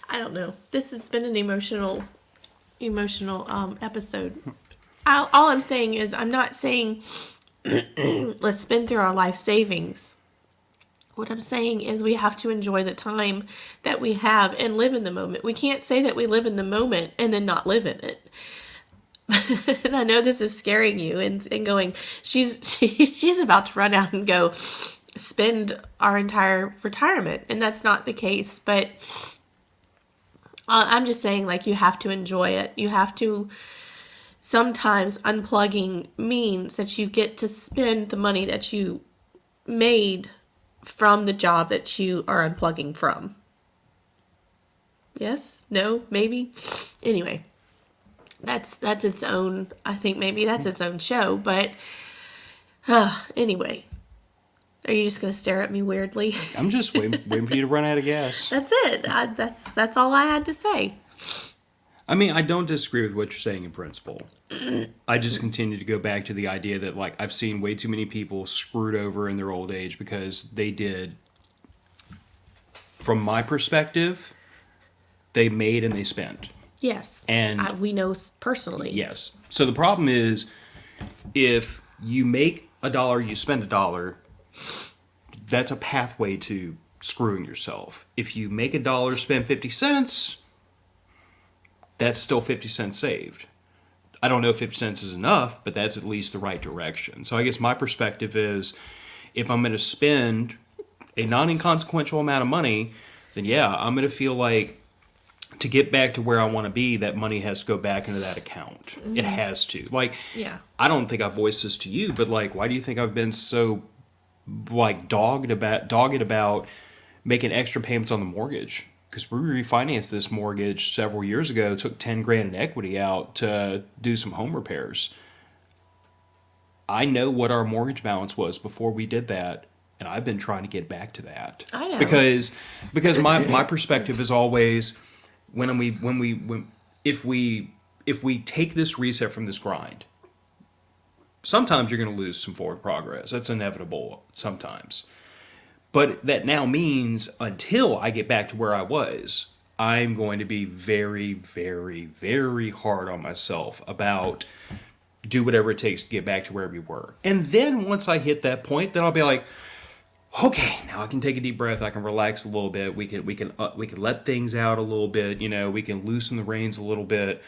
I don't know. This has been an emotional episode. All I'm saying is, I'm not saying let's spend through our life savings. What I'm saying is we have to enjoy the time that we have and live in the moment. We can't say that we live in the moment and then not live in it. And I know this is scaring you and going, she's about to run out and go spend our entire retirement. And that's not the case. But I'm just saying, like, you have to enjoy it. You have to, sometimes unplugging means that you get to spend the money that you made from the job that you are unplugging from. Yes? No? Maybe? Anyway, that's its own, I think maybe that's its own show, but anyway. Are you just going to stare at me weirdly? I'm just waiting for you to run out of gas. That's it. That's all I had to say. I mean, I don't disagree with what you're saying in principle. I just continue to go back to the idea that, like, I've seen way too many people screwed over in their old age because they did, from my perspective, they made and they spent. Yes. And we know personally. Yes. So the problem is, if you make $1, you spend $1, that's a pathway to screwing yourself. If you make $1, spend 50 cents, that's still 50 cents saved. I don't know if 50 cents is enough, but that's at least the right direction. So I guess my perspective is, if I'm going to spend a non-inconsequential amount of money, then yeah, I'm going to feel like to get back to where I want to be, that money has to go back into that account. Mm-hmm. It has to. Like, yeah. I don't think I've voiced this to you, but like, why do you think I've been so like dogged about making extra payments on the mortgage? Because we refinanced this mortgage several years ago, took $10,000 in equity out to do some home repairs. I know what our mortgage balance was before we did that, and I've been trying to get back to that. I know. Because my perspective is always, if we take this reset from this grind, sometimes you're going to lose some forward progress. That's inevitable sometimes. But that now means until I get back to where I was, I'm going to be very, very, very hard on myself about do whatever it takes to get back to where we were. And then once I hit that point, then I'll be like, okay, now I can take a deep breath. I can relax a little bit. We can let things out a little bit. You know, we can loosen the reins a little bit.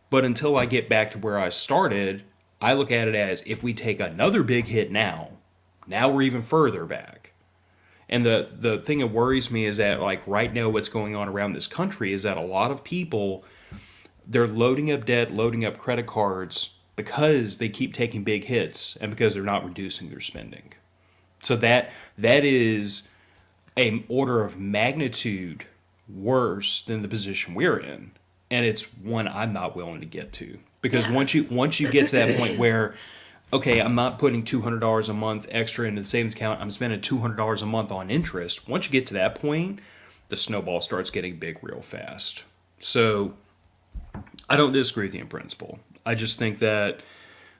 But until I get back to where I started, I look at it as, if we take another big hit now we're even further back. And the thing that worries me is that, like, right now what's going on around this country is that a lot of people, they're loading up debt, loading up credit cards because they keep taking big hits and because they're not reducing their spending. So that is an order of magnitude worse than the position we're in. And it's one I'm not willing to get to. Because once you get to that point where, okay, I'm not putting $200 a month extra into the savings account, I'm spending $200 a month on interest. Once you get to that point, the snowball starts getting big real fast. So I don't disagree with you in principle. I just think that,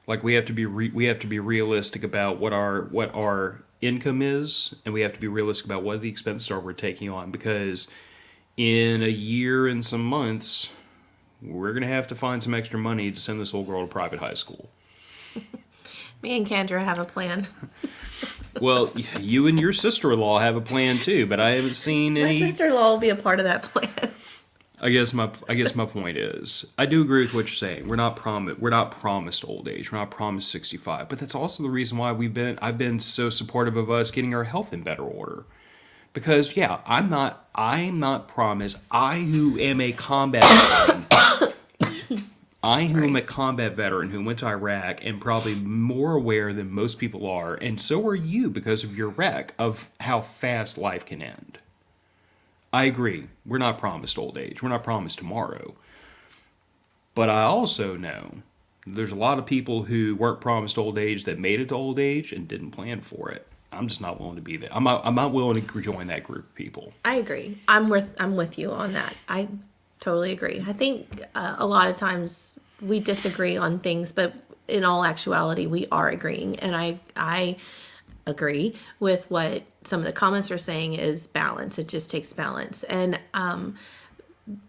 like, we have to be realistic about what our income is, and we have to be realistic about what the expenses are we're taking on. Because in a year and some months, we're going to have to find some extra money to send this little girl to private high school. Me and Kendra have a plan. Well, you and your sister-in-law have a plan too, but I haven't seen My any. sister-in-law will be a part of that plan. I guess my point is, I do agree with what you're saying. We're not promised old age. We're not promised 65. But that's also the reason why I've been so supportive of us getting our health in better order. Because yeah, I'm not promised. I who am a combat veteran, am a combat veteran who went to Iraq and probably more aware than most people are, and so are you because of your wreck, of how fast life can end. I agree. We're not promised old age. We're not promised tomorrow. But I also know there's a lot of people who weren't promised old age that made it to old age and didn't plan for it. I'm just not willing to be there. I'm not willing to join that group of people. I agree. I'm with you on that. I totally agree. I think a lot of times we disagree on things, but in all actuality, we are agreeing. And I agree with what some of the comments are saying is balance. It just takes balance. And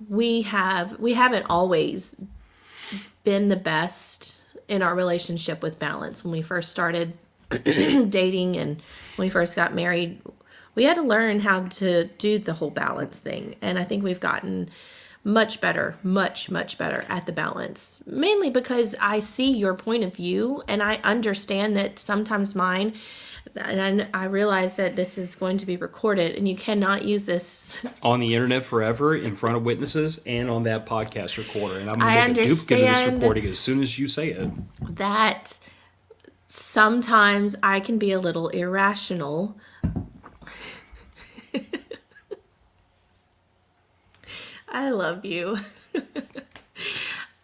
we haven't always been the best in our relationship with balance. When we first started dating and when we first got married, we had to learn how to do the whole balance thing. And I think we've gotten much better at the balance, mainly because I see your point of view and I understand that sometimes mine, and I realize that this is going to be recorded and you cannot use this on the internet forever in front of witnesses and on that podcast recorder. And I'm going to make a duplicate of this recording as soon as you say it. That sometimes I can be a little irrational. I love you.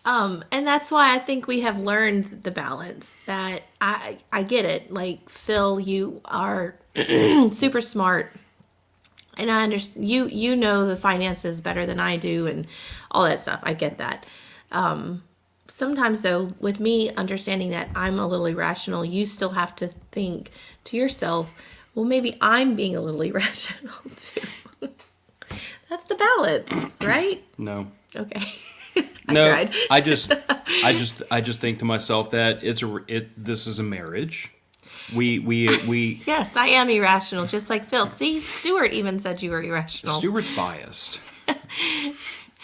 And that's why I think we have learned the balance. That I get it. Like, Phil, you are super smart. And I understand you know the finances better than I do and all that stuff. I get that. Sometimes though, with me understanding that I'm a little irrational, you still have to think to yourself, well, maybe I'm being a little irrational too. That's the balance, right? No. Okay. No, tried. I just think to myself that this is a marriage. We Yes, I am irrational, just like Phil. See, Stuart even said you were irrational. Stuart's biased.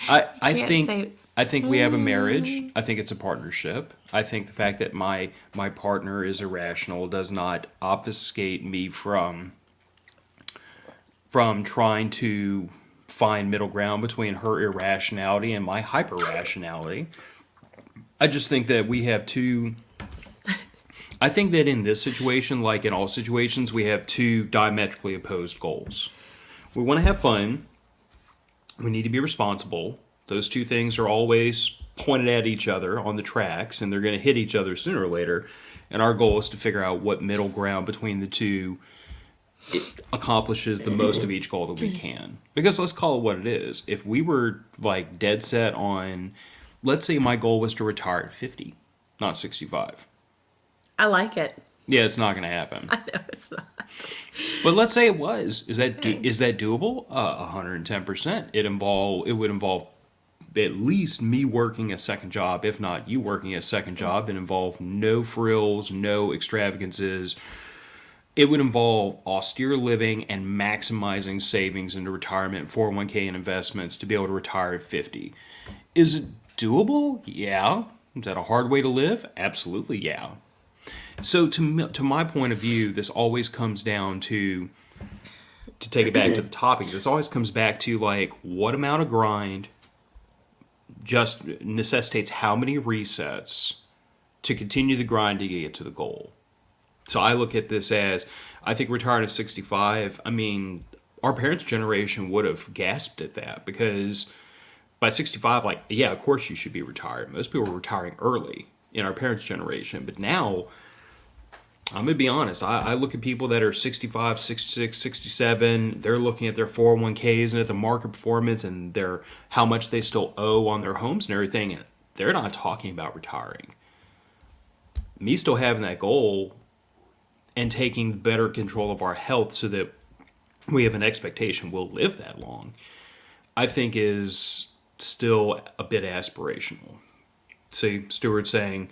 I think we have a marriage. I think it's a partnership. I think the fact that my partner is irrational does not obfuscate me from trying to find middle ground between her irrationality and my hyper rationality. I just think that we have two. I think that in this situation, like in all situations, we have two diametrically opposed goals. We want to have fun. We need to be responsible. Those two things are always pointed at each other on the tracks, and they're going to hit each other sooner or later. And our goal is to figure out what middle ground between the two accomplishes the most of each goal that we can. Because let's call it what it is. If we were like dead set on, let's say my goal was to retire at 50, not 65. I like it. Yeah, it's not going to happen. I know it's not. But let's say it was. Is that doable? 110%. It would involve at least me working a second job, if not you working a second job. It involve no frills, no extravagances. It would involve austere living and maximizing savings into retirement, 401k, and investments to be able to retire at 50. Is it doable? Yeah. Is that a hard way to live? Absolutely, yeah. So to my point of view, this always comes down to take it back to the topic, this always comes back to like what amount of grind just necessitates how many resets to continue the grind to get to the goal. So I look at this as, I think retiring at 65, I mean, our parents' generation would have gasped at that because by 65, like, yeah, of course you should be retired. Most people were retiring early in our parents' generation. But now, I'm going to be honest, I look at people that are 65, 66, 67, they're looking at their 401ks and at the market performance and how much they still owe on their homes and everything. And they're not talking about retiring. Me still having that goal and taking better control of our health so that we have an expectation we'll live that long. I think is still a bit aspirational. See, Stewart saying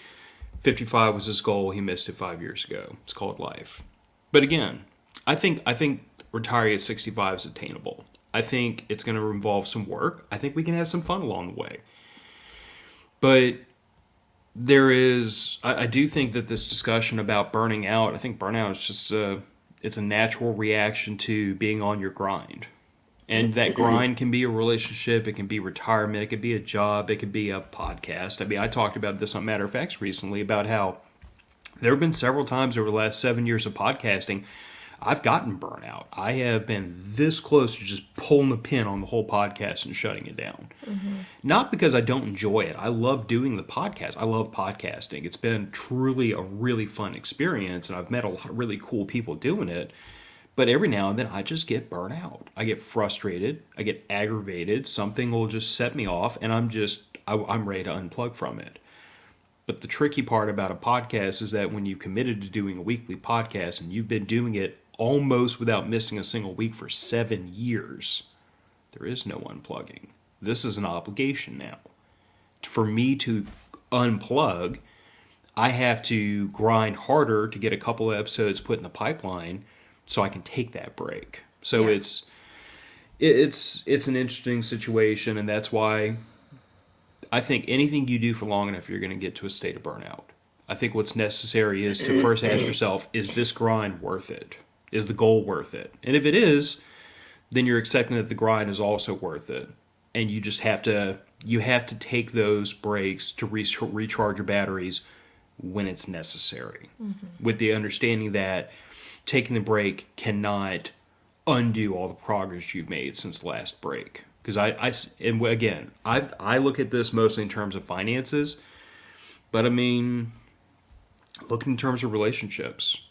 55 was his goal, he missed it 5 years ago. It's called life. But again, I think retiring at 65 is attainable. I think it's going to involve some work. I think we can have some fun along the way. But I do think that this discussion about burning out, I think burnout is just it's a natural reaction to being on your grind. And that grind can be a relationship, it can be retirement, it could be a job, it could be a podcast. I mean, I talked about this on Matter of Facts recently about how there have been several times over the last 7 years of podcasting, I've gotten burnout. I have been this close to just pulling the pin on the whole podcast and shutting it down. Mm-hmm. Not because I don't enjoy it. I love doing the podcast. I love podcasting. It's been truly a really fun experience, and I've met a lot of really cool people doing it. But every now and then, I just get burnt out. I get frustrated. I get aggravated. Something will just set me off, and I'm ready to unplug from it. But the tricky part about a podcast is that when you committed to doing a weekly podcast and you've been doing it almost without missing a single week for 7 years, there is no unplugging. This is an obligation now. For me to unplug, I have to grind harder to get a couple of episodes put in the pipeline so I can take that break. So Yeah. it's an interesting situation, and that's why I think anything you do for long enough, you're going to get to a state of burnout. I think what's necessary is to first ask yourself, is this grind worth it? Is the goal worth it? And if it is, then you're accepting that the grind is also worth it. And you just have to take those breaks to recharge your batteries when it's necessary. Mm-hmm. With the understanding that taking the break cannot undo all the progress you've made since the last break. Because I look at this mostly in terms of finances, but I mean, look in terms of relationships.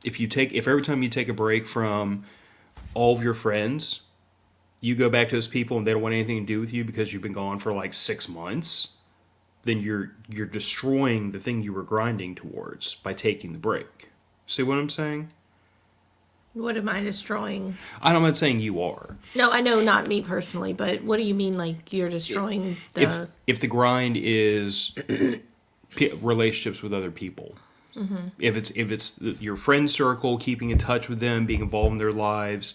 If every time you take a break from all of your friends, you go back to those people and they don't want anything to do with you because you've been gone for like 6 months, then you're destroying the thing you were grinding towards by taking the break. See what I'm saying? What am I destroying? I'm not saying you are. No, I know not me personally, but what do you mean like you're destroying the... If the grind is relationships with other people, mm-hmm. if it's your friend circle, keeping in touch with them, being involved in their lives,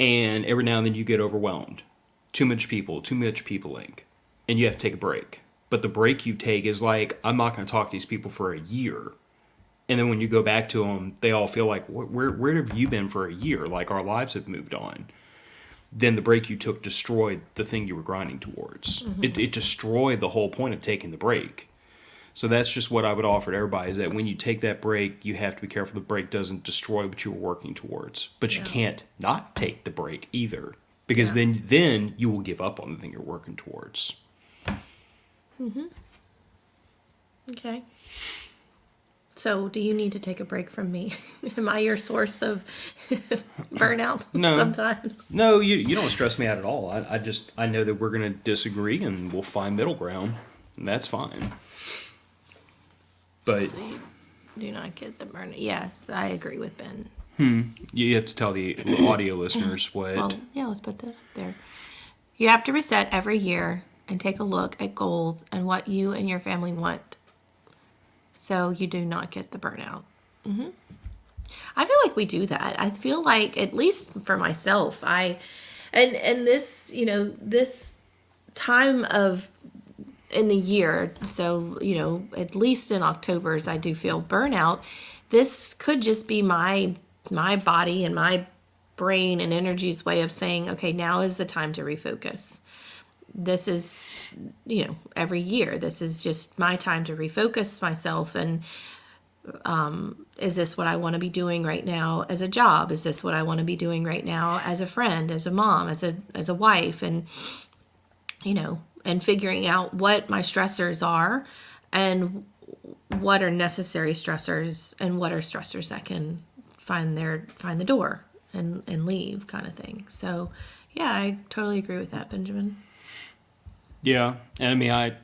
and every now and then you get overwhelmed. Too much peopling, and you have to take a break. But the break you take is like, I'm not going to talk to these people for a year. And then when you go back to them, they all feel like, where have you been for a year? Like, our lives have moved on. Then the break you took destroyed the thing you were grinding towards. Mm-hmm. It destroyed the whole point of taking the break. So that's just what I would offer to everybody, is that when you take that break, you have to be careful the break doesn't destroy what you were working towards. But you can't not take the break either, because then you will give up on the thing you're working towards. Mm-hmm. Okay. So, do you need to take a break from me? Am I your source of burnout sometimes? No, you don't stress me out at all. I know that we're going to disagree and we'll find middle ground, and that's fine. But so you do not get the burnout. Yes, I agree with Ben. You have to tell the audio listeners what... Well, yeah, let's put that up there. You have to reset every year and take a look at goals and what you and your family want, so you do not get the burnout. Mm-hmm. I feel like we do that. I feel like, at least for myself, and this, this time of in the year, so, at least in October's, I do feel burnout. This could just be my body and my brain and energy's way of saying, okay, now is the time to refocus. This is, every year, this is just my time to refocus myself. And is this what I want to be doing right now as a job? Is this what I want to be doing right now as a friend, as a mom, as a wife? And, and figuring out what my stressors are and what are necessary stressors and what are stressors that can find the door and leave, kind of thing. So, yeah, I totally agree with that, Benjamin. Yeah, and I mean,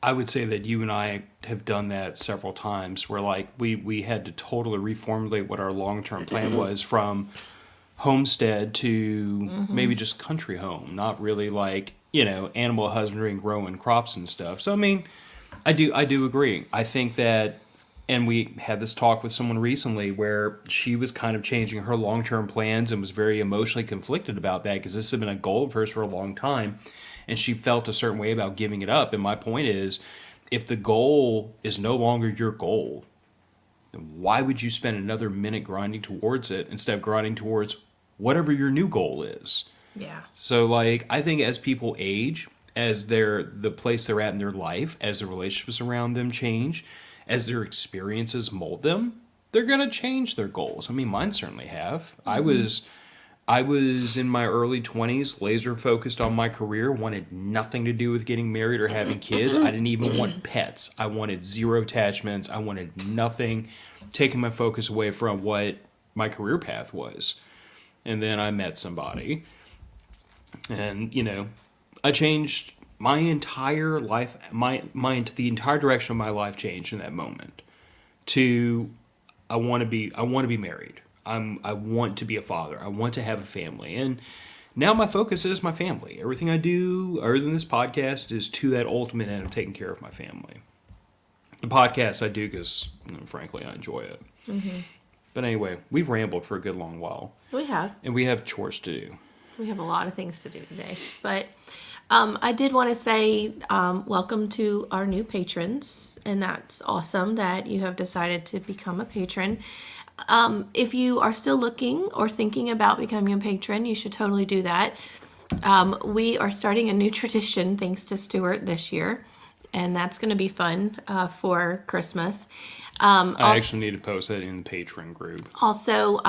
I would say that you and I have done that several times, where like we had to totally reformulate what our long-term plan was from homestead to maybe just country home, not really like, animal husbandry and growing crops and stuff. So I mean, I do agree. I think that, and we had this talk with someone recently where she was kind of changing her long-term plans and was very emotionally conflicted about that because this had been a goal of hers for a long time, and she felt a certain way about giving it up. And my point is, if the goal is no longer your goal, then why would you spend another minute grinding towards it instead of grinding towards whatever your new goal is? Yeah. So, like, I think as people age, as the place they're at in their life, as the relationships around them change, as their experiences mold them, they're gonna change their goals. I mean, mine certainly have. I was in my early 20s, laser focused on my career, wanted nothing to do with getting married or having kids. I didn't even want pets. I wanted zero attachments. I wanted nothing, taking my focus away from what my career path was. And then I met somebody, and I changed my entire life. The entire direction of my life changed in that moment. To I want to be married. I want to be a father. I want to have a family. And now my focus is my family. Everything I do, other than this podcast, is to that ultimate end of taking care of my family. The podcast I do because, frankly, I enjoy it. Mm-hmm. But anyway, we've rambled for a good long while. We have. And we have chores to do. We have a lot of things to do today. But I did want to say welcome to our new patrons. And that's awesome that you have decided to become a patron. If you are still looking or thinking about becoming a patron, you should totally do that. We are starting a new tradition thanks to Stuart this year. And that's going to be fun for Christmas. I actually need to post that in the patron group. Also,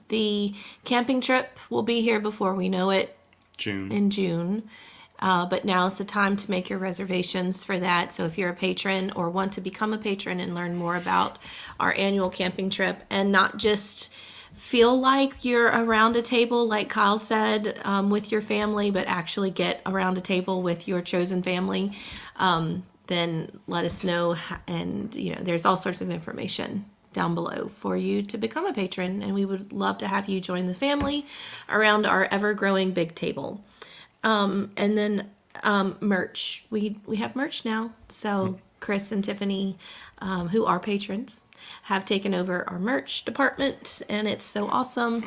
the camping trip will be here before we know it. In June. But now is the time to make your reservations for that. So if you're a patron or want to become a patron and learn more about our annual camping trip and not just feel like you're around a table, like Kyle said, with your family, but actually get around a table with your chosen family, then let us know. And, there's all sorts of information down below for you to become a patron. And we would love to have you join the family around our ever-growing big table. And then merch. We have merch now. So Chris and Tiffany, who are patrons, have taken over our merch department, and it's so awesome.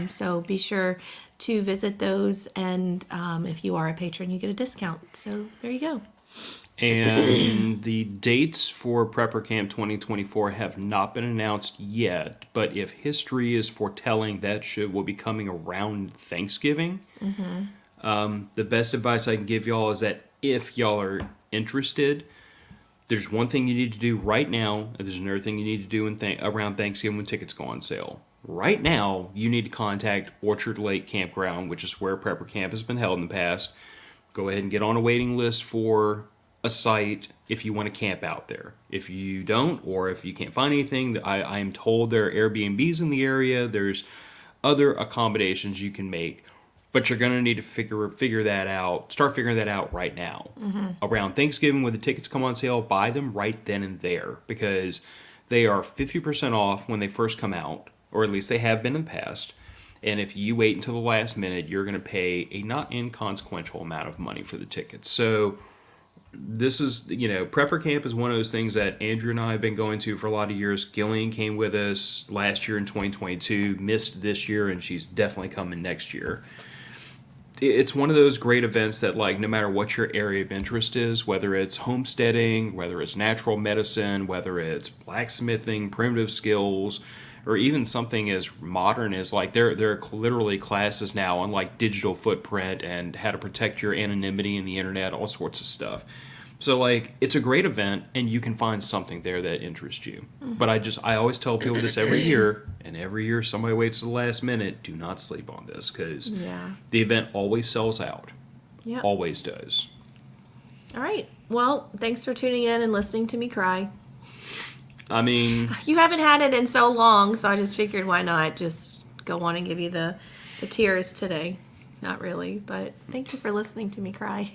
So be sure to visit those, and if you are a patron, you get a discount. So there you go. And the dates for Prepper Camp 2024 have not been announced yet, but if history is foretelling, that will be coming around Thanksgiving. Mm-hmm. The best advice I can give y'all is that if y'all are interested, there's one thing you need to do right now, and there's another thing you need to do around Thanksgiving when tickets go on sale. Right now, you need to contact Orchard Lake Campground, which is where Prepper Camp has been held in the past. Go ahead and get on a waiting list for a site if you want to camp out there. If you don't, or if you can't find anything, I am told there are Airbnbs in the area. There's other accommodations you can make, but you're going to need to figure that out. Start figuring that out right now. Mm-hmm. Around Thanksgiving, when the tickets come on sale, buy them right then and there, because they are 50% off when they first come out, or at least they have been in the past. And if you wait until the last minute, you're going to pay a not inconsequential amount of money for the tickets. So this is, Prepper Camp is one of those things that Andrew and I have been going to for a lot of years. Gillian came with us last year in 2022, missed this year, and she's definitely coming next year. It's one of those great events that, no matter what your area of interest is, whether it's homesteading, whether it's natural medicine, whether it's blacksmithing, primitive skills, or even something as modern as there are literally classes now on digital footprint and how to protect your anonymity in the internet, all sorts of stuff. So it's a great event, and you can find something there that interests you. Mm-hmm. But I always tell people this every year, and every year somebody waits to the last minute. Do not sleep on this, because the event always sells out. Yeah, always does. All right. Well, thanks for tuning in and listening to me cry. I mean, you haven't had it in so long, so I just figured why not just go on and give you the tears today. Not really, but thank you for listening to me cry.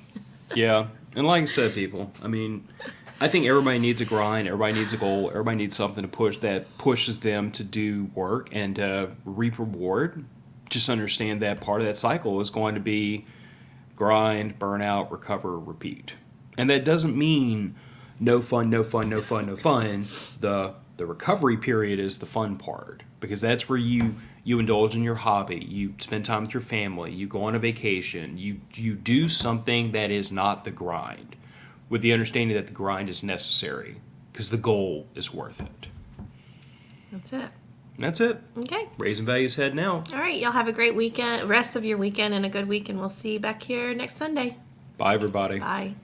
Yeah, and like I said, people, I think everybody needs a grind, everybody needs a goal, everybody needs something to push that pushes them to do work and reap reward. just understand that part of that cycle is going to be grind, burnout, recover, repeat. And that doesn't mean no fun, no fun, no fun, no fun. The recovery period is the fun part, because that's where you indulge in your hobby, you spend time with your family, you go on a vacation, you do something that is not the grind, with the understanding that the grind is necessary because the goal is worth it. That's it. That's it. Okay. Raising Values heading out. All right. Y'all have a great weekend, rest of your weekend, and a good week, and we'll see you back here next Sunday. Bye, everybody. Bye.